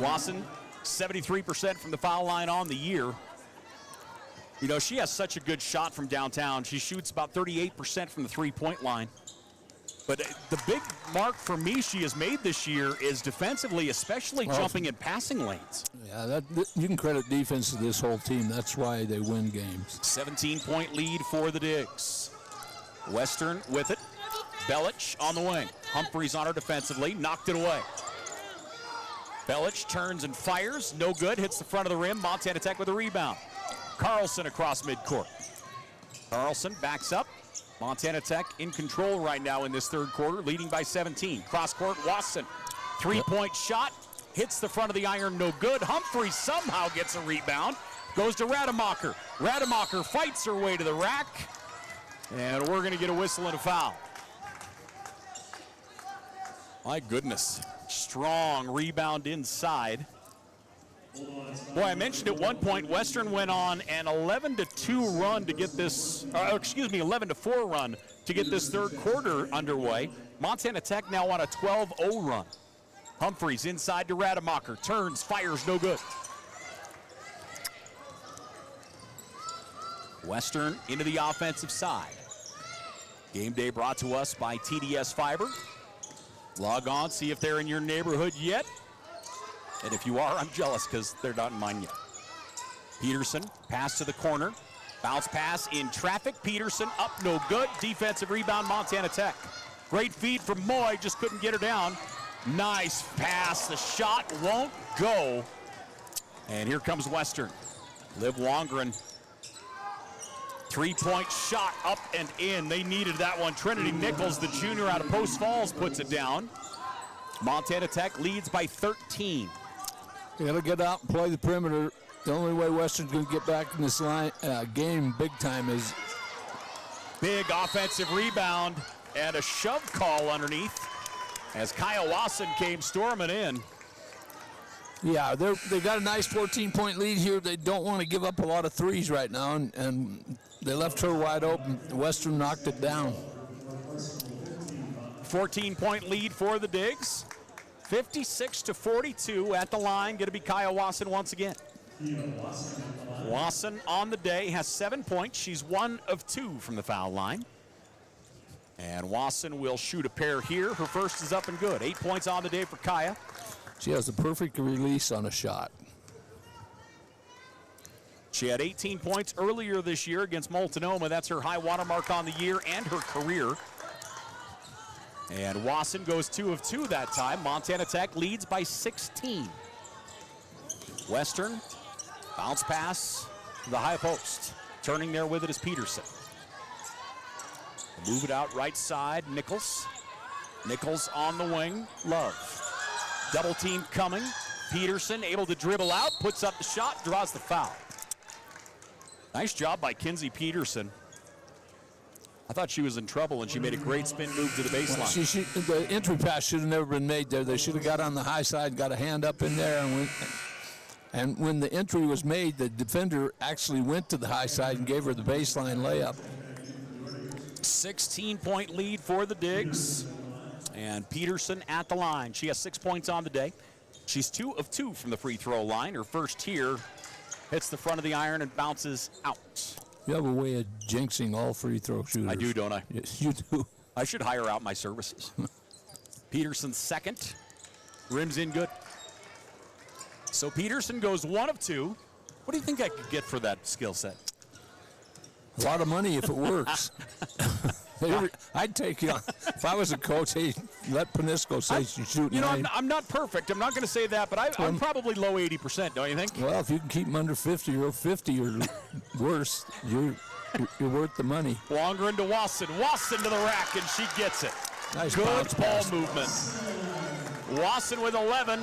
Wasson, 73% from the foul line on the year. You know, she has such a good shot from downtown. She shoots about 38% from the three-point line. But the big mark for me she has made this year is defensively, especially jumping in passing lanes. Yeah, you can credit defense to this whole team. That's why they win games. 17-point lead for the Diggs. Western with it. Belich on the wing. Humphreys on her defensively, knocked it away. Belich turns and fires, no good, hits the front of the rim. Montana Tech with a rebound. Carlson across midcourt. Carlson backs up. Montana Tech in control right now in this third quarter, leading by 17. Cross court, Wasson. 3-point shot, hits the front of the iron, no good. Humphreys somehow gets a rebound, goes to Rademacher. Rademacher fights her way to the rack, and we're going to get a whistle and a foul. My goodness, strong rebound inside. Boy, I mentioned at one point Western went on an 11-2 run to get this, 11-4 run to get this third quarter underway. Montana Tech now on a 12-0 run. Humphreys inside to Rademacher, turns, fires, no good. Western into the offensive side. Game day brought to us by TDS Fiber. Log on, see if they're in your neighborhood yet. And if you are, I'm jealous because they're not in mine yet. Peterson, pass to the corner. Bounce pass in traffic. Peterson up, no good. Defensive rebound, Montana Tech. Great feed from Moy, just couldn't get her down. Nice pass, the shot won't go. And here comes Western. Liv Wongren. 3-point shot up and in. They needed that one. Trinity Nichols, the junior out of Post Falls, puts it down. Montana Tech leads by 13. You got to get out and play the perimeter. The only way Western's going to get back in this game big time is... Big offensive rebound and a shove call underneath as Kyle Wasson came storming in. Yeah, they got a nice 14-point lead here. They don't want to give up a lot of threes right now, and they left her wide open. Western knocked it down. 14-point lead for the Diggs. 56-42 at the line. Going to be Kyle Wasson once again. Wasson on the day has 7 points. She's 1 of 2 from the foul line. And Wasson will shoot a pair here. Her first is up and good. 8 points on the day for Kaya. She has a perfect release on a shot. She had 18 points earlier this year against Multnomah. That's her high watermark on the year and her career. And Wasson goes 2 of 2 that time. Montana Tech leads by 16. Western, bounce pass to the high post. Turning there with it is Peterson. Move it out right side, Nichols. Nichols on the wing, Love. Double team coming. Peterson able to dribble out, puts up the shot, draws the foul. Nice job by Kinsey Peterson. I thought she was in trouble, and she made a great spin move to the baseline. Well, the entry pass should have never been made there. They should have got on the high side, got a hand up in there, and when the entry was made, the defender actually went to the high side and gave her the baseline layup. 16-point lead for the Digs, and Peterson at the line. She has 6 points on the day. She's 2 of 2 from the free throw line. Her first here hits the front of the iron and bounces out. You have a way of jinxing all free throw shooters. I do, don't I? Yes, you do. I should hire out my services. Peterson's second. Rims in good. So Peterson goes 1 of 2. What do you think I could get for that skill set? A lot of money if it works. I'd take you on. If I was a coach, hey, let Panisco say she's shooting. You know, I'm not perfect. I'm not going to say that, but I'm probably low 80%, don't you think? Well, if you can keep them under 50 or 50 or worse, you're worth the money. Longer into Wasson. Wasson to the rack, and she gets it. Nice good bounce ball pass. movement. Wasson with 11.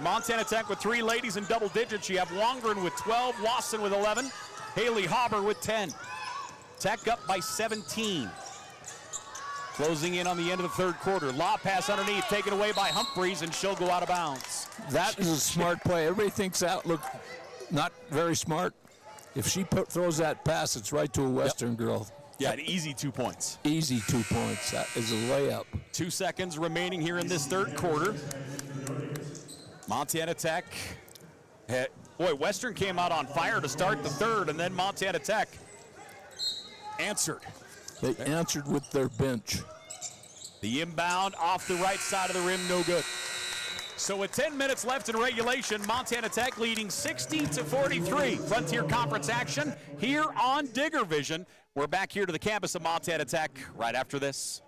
Montana Tech with 3 ladies in double digits. You have Wongren with 12, Wasson with 11, Haley Hauber with 10. Tech up by 17. Closing in on the end of the third quarter. Lob pass underneath, taken away by Humphreys, and she'll go out of bounds. That is a smart play. Everybody thinks that look not very smart. If she throws that pass, it's right to a Western girl. Yeah, an easy 2 points. Easy 2 points. That is a layup. 2 seconds remaining here in this third quarter. Montana Tech. Boy, Western came out on fire to start the third, and then Montana Tech answered. They answered with their bench. The inbound off the right side of the rim, no good. So with 10 minutes left in regulation, Montana Tech leading 60-43. Frontier Conference action here on Digger Vision. We're back here to the campus of Montana Tech right after this.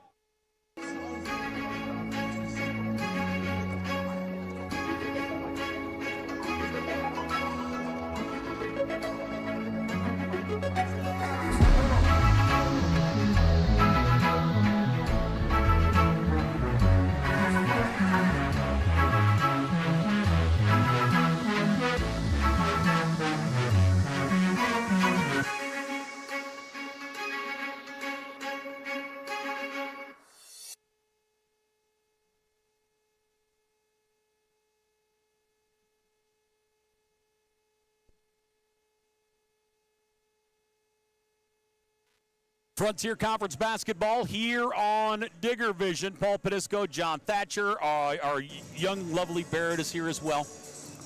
Frontier Conference basketball here on Digger Vision. Paul Panisco, John Thatcher, our young, lovely Barrett is here as well.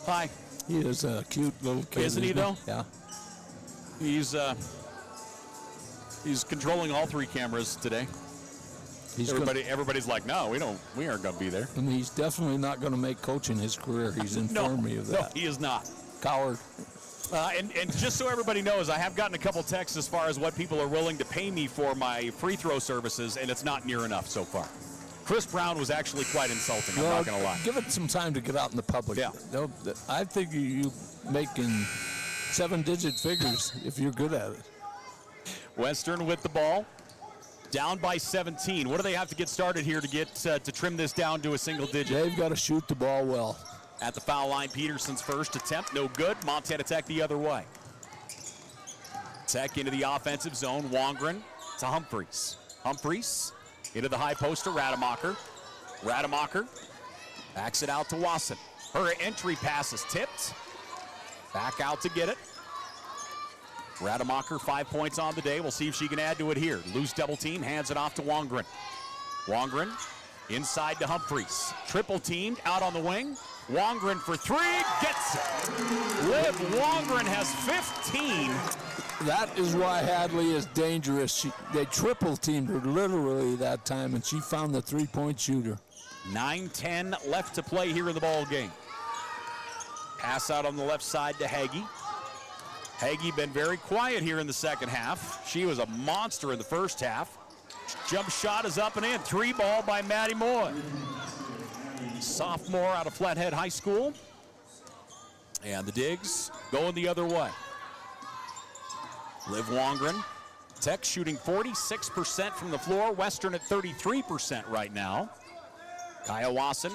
Hi. He is a cute little kid. Isn't he, though? Yeah. He's controlling all 3 cameras today. Everybody's like, no, we aren't going to be there. And he's definitely not going to make coaching his career. He's informed me of that. No, he is not. Coward. And just so everybody knows, I have gotten a couple texts as far as what people are willing to pay me for my free throw services, and it's not near enough so far. Chris Brown was actually quite insulting, I'm not going to lie. Give it some time to get out in the public. Yeah. I think you making 7-digit figures if you're good at it. Western with the ball, down by 17. What do they have to get started here to get to trim this down to a single digit? They've got to shoot the ball well. At the foul line, Peterson's first attempt, no good. Montana Tech the other way. Tech into the offensive zone. Wongren to Humphreys. Humphreys into the high post to Rademacher. Rademacher backs it out to Wasson. Her entry pass is tipped. Back out to get it. Rademacher 5 points on the day. We'll see if she can add to it here. Loose double team, hands it off to Wongren. Wongren inside to Humphreys. Triple teamed out on the wing. Wongren for 3, gets it. Liv Wongren has 15. That is why Hadley is dangerous. They triple teamed her literally that time, and she found the three-point shooter. 9:10 left to play here in the ball game. Pass out on the left side to Hagee. Hagee been very quiet here in the second half. She was a monster in the first half. Jump shot is up and in. 3-ball by Maddie Moy. Sophomore out of Flathead High School. And the Digs going the other way. Liv Wongren. Tech shooting 46% from the floor. Western at 33% right now. Kaya Wasson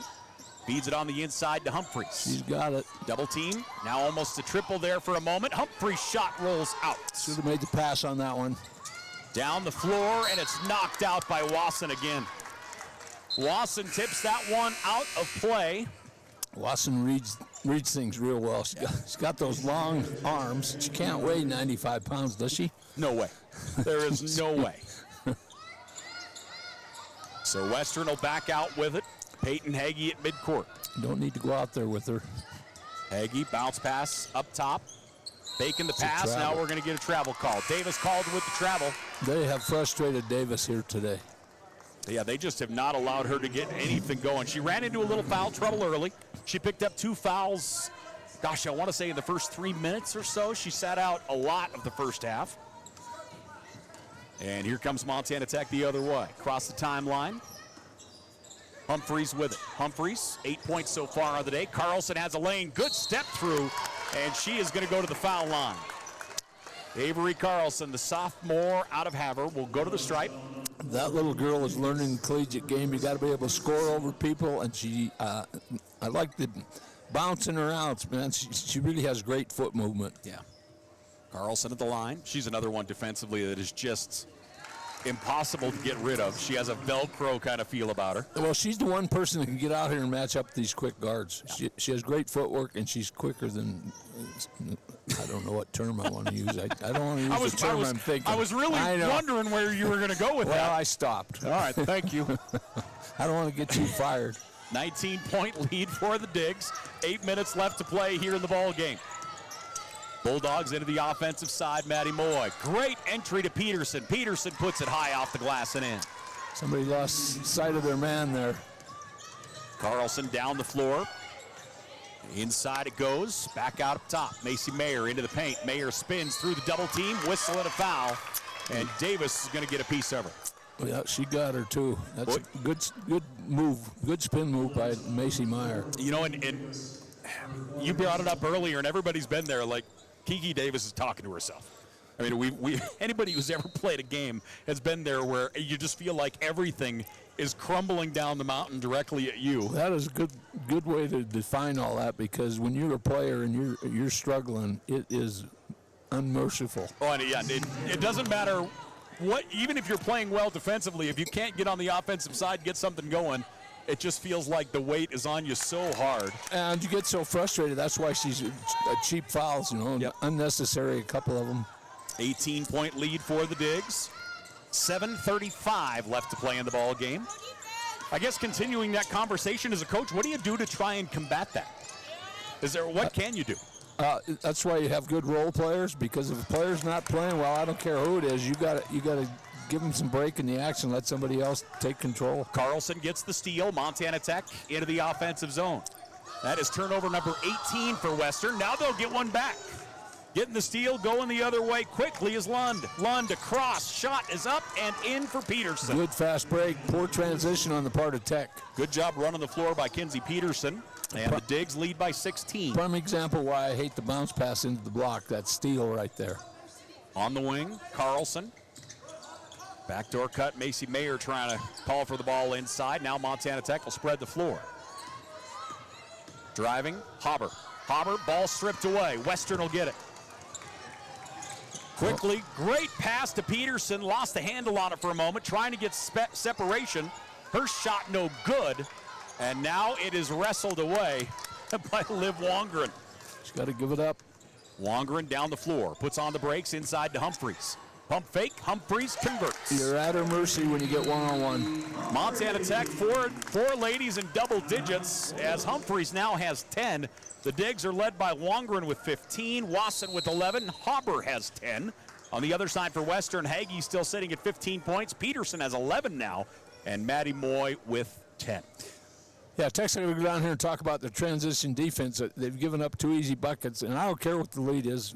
feeds it on the inside to Humphreys. She's got it. Double team. Now almost a triple there for a moment. Humphreys' shot rolls out. Should have made the pass on that one. Down the floor, and it's knocked out by Wasson again. Wasson tips that one out of play. Wasson reads things real well. She's got those long arms. She can't weigh 95 pounds, does she? No way. There is no way. So Western will back out with it. Peyton Hagee at midcourt. Don't need to go out there with her. Hagee, bounce pass up top. Faking the pass. Now we're going to get a travel call. Davis called with the travel. They have frustrated Davis here today. Yeah, they just have not allowed her to get anything going. She ran into a little foul trouble early. She picked up 2 fouls, gosh, I want to say in the first 3 minutes or so. She sat out a lot of the first half. And here comes Montana Tech the other way. Across the timeline. Humphreys with it. Humphreys, 8 points so far on the day. Carlson has a lane. Good step through, and she is going to go to the foul line. Avery Carlson, the sophomore out of Havre, will go to the stripe. That little girl is learning the collegiate game. You got to be able to score over people, and she, I like the bouncing her out, man. She really has great foot movement. Yeah. Carlson at the line. She's another one defensively that is just impossible to get rid of. She has a Velcro kind of feel about her. Well, she's the one person that can get out here and match up these quick guards. Yeah. She has great footwork, and she's quicker than, I don't know what term I want to use. I don't want to use the term I'm thinking. I was really wondering where you were going to go with that. Well, I stopped. All right, thank you. I don't want to get too fired. 19-point lead for the Digs. 8 minutes left to play here in the ball game. Bulldogs into the offensive side, Maddie Moy. Great entry to Peterson. Peterson puts it high off the glass and in. Somebody lost sight of their man there. Carlson down the floor. Inside it goes. Back out up top. Macy Mayer into the paint. Mayer spins through the double team. Whistle and a foul. And Davis is going to get a piece of her. Yeah, she got her too. That's a good move. Good spin move by Macy Meyer. You know, and you brought it up earlier, and everybody's been there. Like, Kiki Davis is talking to herself. I mean, we anybody who's ever played a game has been there where you just feel like everything is crumbling down the mountain directly at you. That is a good way to define all that, because when you're a player and you're struggling, it is unmerciful. Oh, and yeah, it doesn't matter what, even if you're playing well defensively, if you can't get on the offensive side, get something going, it just feels like the weight is on you so hard. And you get so frustrated. That's why she's cheap fouls, you know, unnecessary, a couple of them. 18-point lead for the Digs. 7:35 left to play in the ball game. I guess continuing that conversation as a coach, what do you do to try and combat that? What can you do? That's why you have good role players, because if a player's not playing well, I don't care who it is, you got to give them some break in the action, let somebody else take control. Carlson gets the steal. Montana Tech into the offensive zone. That is turnover number 18 for Western. Now they'll get one back. Getting the steal, going the other way quickly is Lund. Lund across, shot is up and in for Peterson. Good fast break, poor transition on the part of Tech. Good job running the floor by Kinsey Peterson. And the Digs lead by 16. Prime example why I hate the bounce pass into the block. That steal right there. On the wing, Carlson. Backdoor cut, Macy Mayer trying to call for the ball inside. Now Montana Tech will spread the floor. Driving, Hauber. Hauber, ball stripped away. Western will get it. Quickly, great pass to Peterson. Lost the handle on it for a moment, trying to get separation. Her shot no good. And now it is wrestled away by Liv Wongren. She's got to give it up. Wongren down the floor, puts on the brakes inside to Humphreys. Pump fake, Humphreys converts. You're at her mercy when you get one-on-one. Montana Tech, four ladies in double digits, as Humphreys now has 10. The Digs are led by Wongren with 15, Wasson with 11, Hauber has 10. On the other side for Western, Hagee still sitting at 15 points. Peterson has 11 now, and Maddie Moy with 10. Yeah, Tech's going to go down here and talk about the transition defense. They've given up 2 easy buckets, and I don't care what the lead is.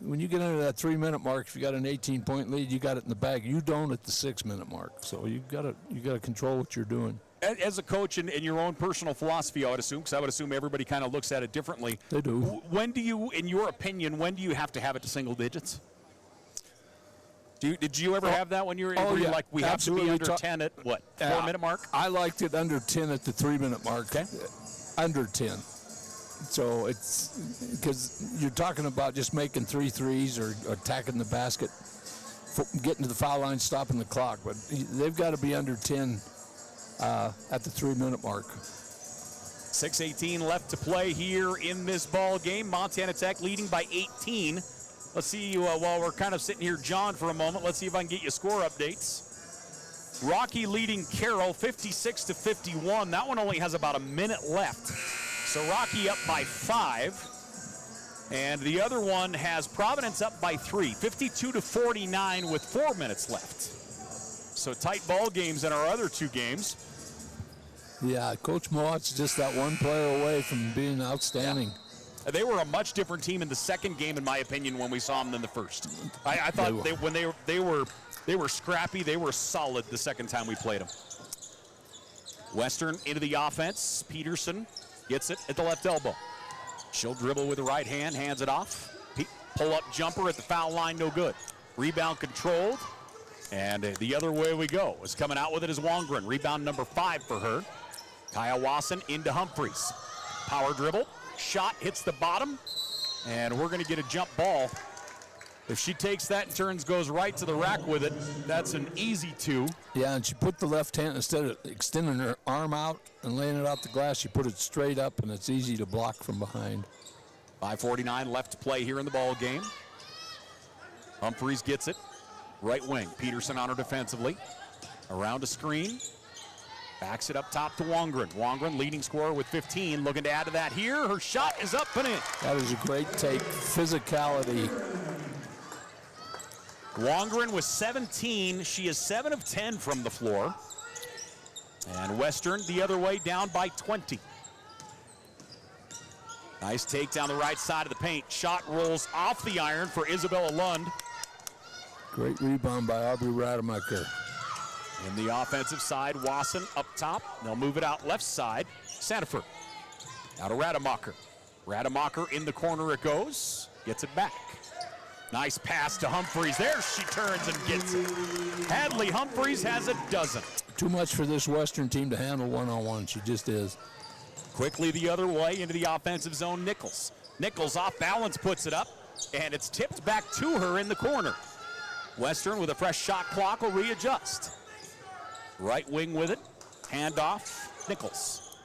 When you get into that 3-minute mark, if you got an 18-point lead, you got it in the bag. You don't at the 6-minute mark. So you got to control what you're doing. As a coach, in your own personal philosophy, I would assume, because I would assume everybody kind of looks at it differently. They do. When do you, in your opinion, when do you have to have it to single digits? Did you ever have that when you were like, we have to be under 10 at what, 4-minute mark? I liked it under 10 at the 3-minute mark. Okay. Under 10. So it's because you're talking about just making 3 threes or attacking the basket, getting to the foul line, stopping the clock. But they've got to be under 10 at the 3-minute mark. 6:18 left to play here in this ball game. Montana Tech leading by 18. Let's see, while we're kind of sitting here, John, for a moment, let's see if I can get you score updates. Rocky leading Carroll 56-51. That one only has about a minute left. So Rocky up by 5. And the other one has Providence up by 3, 52-49 with 4 minutes left. So tight ball games in our other 2 games. Yeah, Coach Mott's just that one player away from being outstanding. Yeah. They were a much different team in the second game, in my opinion, when we saw them than the first. I thought they were scrappy. They were solid the second time we played them. Western into the offense. Peterson gets it at the left elbow. She'll dribble with the right hand, hands it off. Pull-up jumper at the foul line, no good. Rebound controlled, and the other way we go. Is coming out with it is Wongren. Rebound number 5 for her. Kaya Wasson into Humphreys. Power dribble. Shot hits the bottom, and we're going to get a jump ball. If she takes that and goes right to the rack with it, that's an easy 2. Yeah, and she put the left hand, instead of extending her arm out and laying it off the glass, she put it straight up, and it's easy to block from behind. 5:49 left to play here in the ball game. Humphreys gets it. Right wing. Peterson on her defensively. Around a screen. Backs it up top to Wongren. Wongren, leading scorer with 15, looking to add to that here. Her shot is up and in. That is a great take. Physicality. Wongren with 17. She is 7 of 10 from the floor. And Western the other way, down by 20. Nice take down the right side of the paint. Shot rolls off the iron for Isabella Lund. Great rebound by Aubrey Rademacher. In the offensive side, Wasson up top. They'll move it out left side. Sanford. Now to Rademacher. Rademacher in the corner it goes. Gets it back. Nice pass to Humphreys. There she turns and gets it. Hadley Humphreys has a dozen. Too much for this Western team to handle one-on-one. She just is. Quickly the other way into the offensive zone, Nichols. Nichols off balance puts it up, and it's tipped back to her in the corner. Western with a fresh shot clock will readjust. Right wing with it, handoff, Nichols.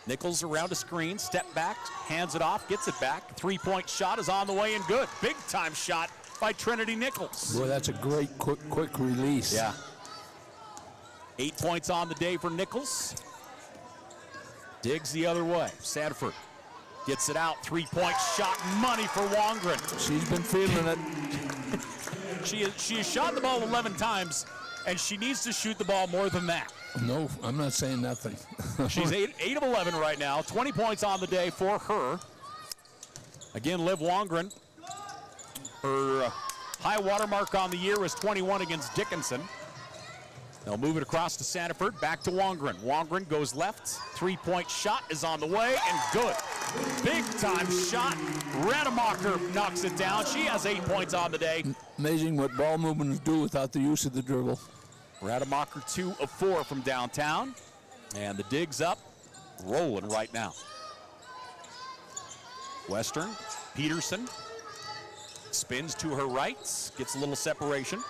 Nichols around a screen, step back, hands it off, gets it back. 3-point shot is on the way and good. Big time shot by Trinity Nichols. Boy, that's a great quick release. Yeah. 8 points on the day for Nichols. Digs the other way. Sanford gets it out. 3-point shot, money for Wongren. She's been feeling it. She has shot the ball 11 times, and she needs to shoot the ball more than that. No, I'm not saying nothing. She's 8 of 11 right now. 20 points on the day for her. Again, Liv Wongren. Her high water mark on the year was 21 against Dickinson. They'll move it across to Sanford, back to Wongren. Wongren goes left. 3-point shot is on the way, and good. Big time shot. Rademacher knocks it down. She has 8 points on the day. Amazing what ball movements do without the use of the dribble. Rademacher 2 of 4 from downtown. And the dig's up, rolling right now. Western, Peterson, spins to her right, gets a little separation.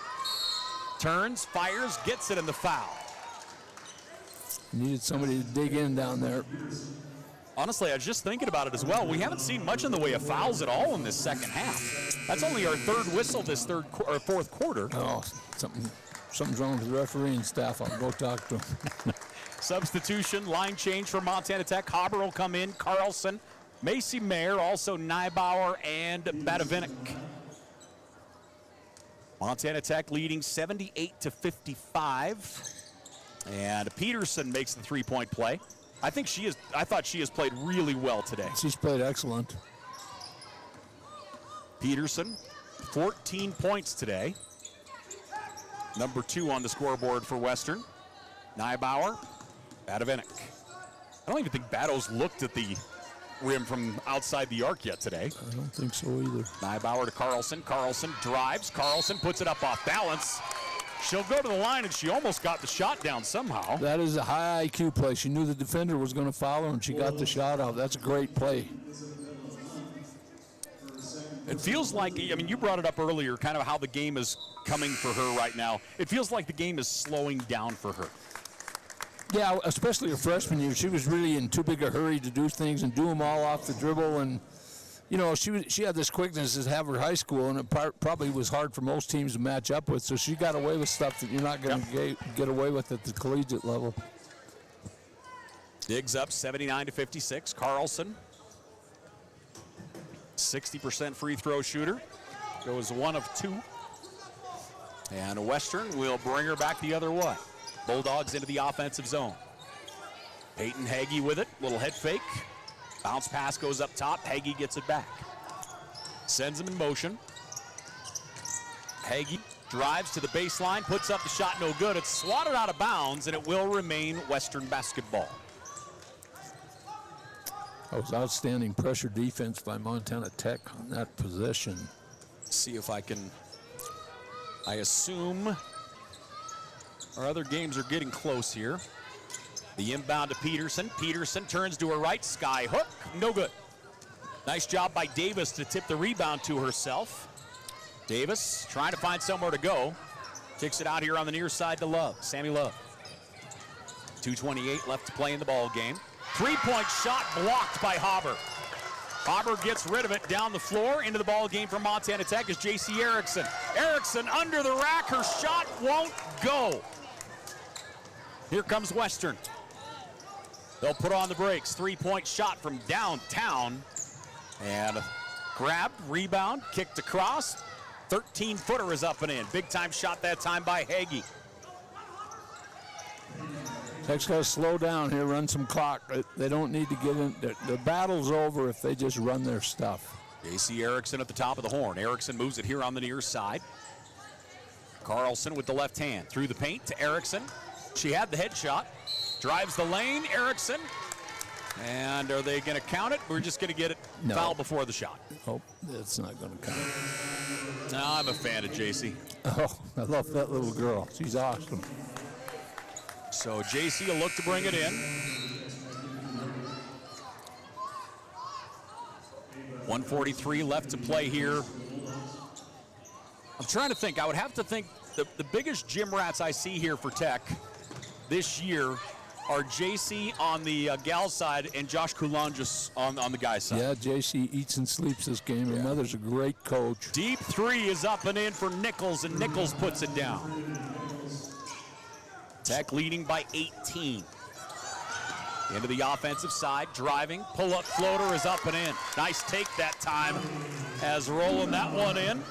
Turns, fires, gets it in the foul. Needed somebody to dig in down there. Honestly, I was just thinking about it as well. We haven't seen much in the way of fouls at all in this second half. That's only our third whistle this fourth quarter. Oh, something's wrong with the refereeing staff. I'll go talk to them. Substitution, line change for Montana Tech. Haber will come in, Carlson, Macy Mayer, also Neibauer and Badavinik. Montana Tech leading 78-55. And Peterson makes the three-point play. I thought she has played really well today. She's played excellent. Peterson, 14 points today. Number 2 on the scoreboard for Western. Neibauer, Badavinik. I don't even think Bado's looked at the rim from outside the arc yet today. I don't think so either. Neibauer to Carlson. Carlson drives. Carlson puts it up off balance. She'll go to the line, and she almost got the shot down somehow. That is a high IQ play. She knew the defender was going to follow, and she got the shot out. That's a great play. It feels like, I mean, you brought it up earlier, kind of how the game is coming for her right now. It feels like the game is slowing down for her. Yeah, especially her freshman year. She was really in too big a hurry to do things and do them all off the dribble. And, you know, she had this quickness as have her high school, and it probably was hard for most teams to match up with. So she got away with stuff that you're not going to get away with at the collegiate level. Diggs up 79-56. Carlson, 60% free throw shooter. Goes 1 of 2. And Western will bring her back the other way. Bulldogs into the offensive zone. Peyton Hagee with it. Little head fake. Bounce pass goes up top. Hagee gets it back. Sends him in motion. Hagee drives to the baseline. Puts up the shot. No good. It's swatted out of bounds, and it will remain Western basketball. That was outstanding pressure defense by Montana Tech on that possession. See if I can. I assume our other games are getting close here. The inbound to Peterson. Peterson turns to her right. Sky hook. No good. Nice job by Davis to tip the rebound to herself. Davis trying to find somewhere to go. Kicks it out here on the near side to Love. Sammy Love. 2:28 left to play in the ball game. Three-point shot blocked by Haber. Haber gets rid of it down the floor. Into the ball game for Montana Tech is J.C. Erickson. Erickson under the rack. Her shot won't go. Here comes Western. They'll put on the brakes. Three-point shot from downtown. And grab, rebound, kicked across. 13-footer is up and in. Big-time shot that time by Hagee. Tech's got to slow down here, run some clock. They don't need to get in. The battle's over if they just run their stuff. J.C. Erickson at the top of the horn. Erickson moves it here on the near side. Carlson with the left hand. Through the paint to Erickson. She had the headshot. Drives the lane. Erickson. And are they going to count it? We're just going to get it foul before the shot. Oh, that's not going to count. No, I'm a fan of J.C. Oh, I love that little girl. She's awesome. So J.C. will look to bring it in. 1:43 left to play here. I'm trying to think. I would have to think the biggest gym rats I see here for Tech this year are J.C. on the gal side and Josh Coulanges on the guy side. Yeah, J.C. eats and sleeps this game. Her mother's a great coach. Deep three is up and in for Nichols, and Nichols puts it down. Tech leading by 18. Into the offensive side, driving, pull-up floater is up and in. Nice take that time as rolling that one in.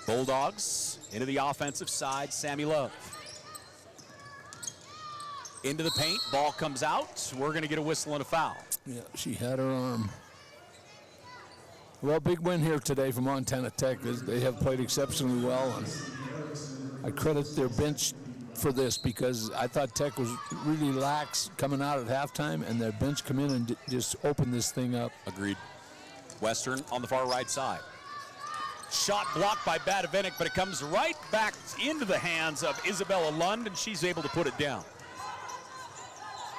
Bulldogs into the offensive side, Sammy Love. Into the paint, ball comes out. We're going to get a whistle and a foul. Yeah, she had her arm. Well, big win here today for Montana Tech. They have played exceptionally well, and I credit their bench for this because I thought Tech was really lax coming out at halftime, and their bench come in and just open this thing up. Agreed. Western on the far right side. Shot blocked by Badavinik, but it comes right back into the hands of Isabella Lund, and she's able to put it down.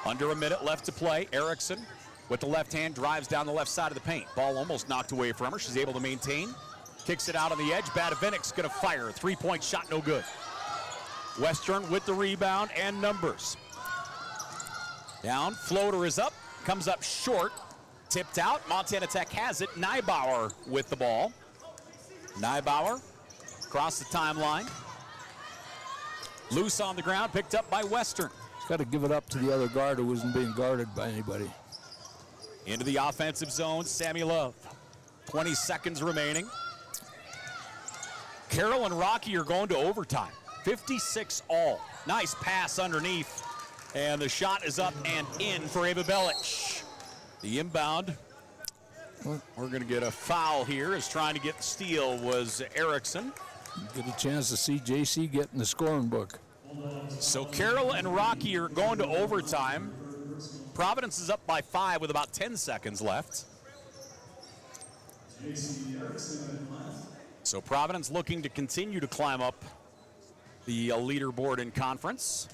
Under a minute left to play. Erickson with the left hand drives down the left side of the paint. Ball almost knocked away from her. She's able to maintain. Kicks it out on the edge. Badavinik's going to fire. Three-point shot, no good. Western with the rebound and numbers. Down, floater is up. Comes up short. Tipped out. Montana Tech has it. Neibauer with the ball. Neibauer across the timeline. Loose on the ground, picked up by Western. Got to give it up to the other guard who wasn't being guarded by anybody. Into the offensive zone, Sammy Love. 20 seconds remaining. Carroll and Rocky are going to overtime. 56 all. Nice pass underneath. And the shot is up and in for Ava Belic. The inbound. We're going to get a foul here as trying to get the steal was Erickson. Get a chance to see JC get in the scoring book. So Carroll and Rocky are going to overtime. Providence is up by 5 with about 10 seconds left. So Providence looking to continue to climb up the leaderboard in conference.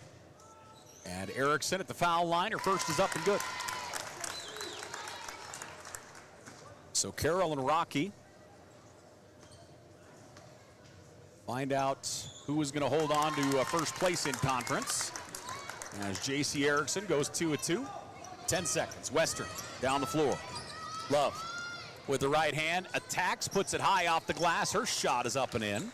And Erickson at the foul line. Her first is up and good. So Carroll and Rocky find out who is going to hold on to first place in conference. As J.C. Erickson goes 2 of 2. 10 seconds. Western down the floor. Love with the right hand attacks, puts it high off the glass. Her shot is up and in.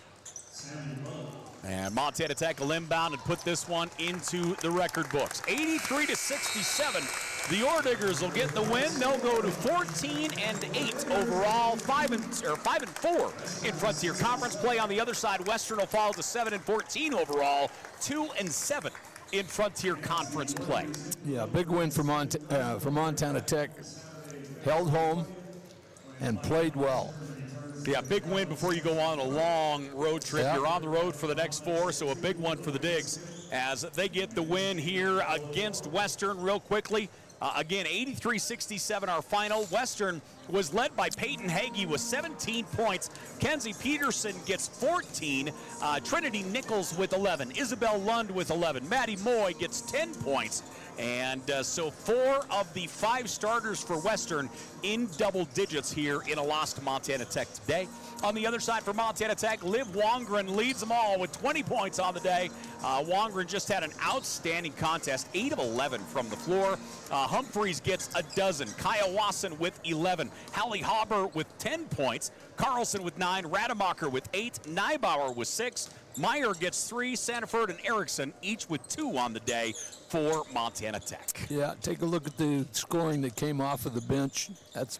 And Montana Tech will inbound and put this one into the record books. 83-67. The Orediggers will get the win. They'll go to 14-8 overall, 5-4 in Frontier Conference play. On the other side, Western will fall to 7-14 overall, 2-7 in Frontier Conference play. Yeah, big win for Montana Tech. Held home and played well. Yeah, big win before you go on a long road trip. Yeah. You're on the road for the next 4, so a big one for the Digs as they get the win here against Western real quickly. Again, 83-67 our final. Western was led by Peyton Hagee with 17 points. Kenzie Peterson gets 14. Trinity Nichols with 11. Isabel Lund with 11. Maddie Moy gets 10 points. And so 4 of the 5 starters for Western in double digits here in a loss to Montana Tech today. On the other side for Montana Tech, Liv Wongren leads them all with 20 points on the day. Wongren just had an outstanding contest, 8 of 11 from the floor. Humphreys gets a dozen. Kaya Wasson with 11. Hallie Hauber with 10 points. Carlson with 9. Rademacher with 8. Neibauer with 6. Meyer gets 3. Sanford and Erickson each with 2 on the day for Montana Tech. Yeah, take a look at the scoring that came off of the bench.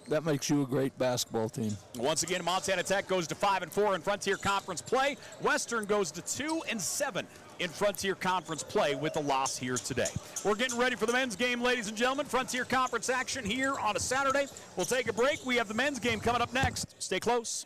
That makes you a great basketball team. Once again, Montana Tech goes to 5-4 in Frontier Conference play. Western goes to 2-7 in Frontier Conference play with a loss here today. We're getting ready for the men's game, ladies and gentlemen. Frontier Conference action here on a Saturday. We'll take a break. We have the men's game coming up next. Stay close.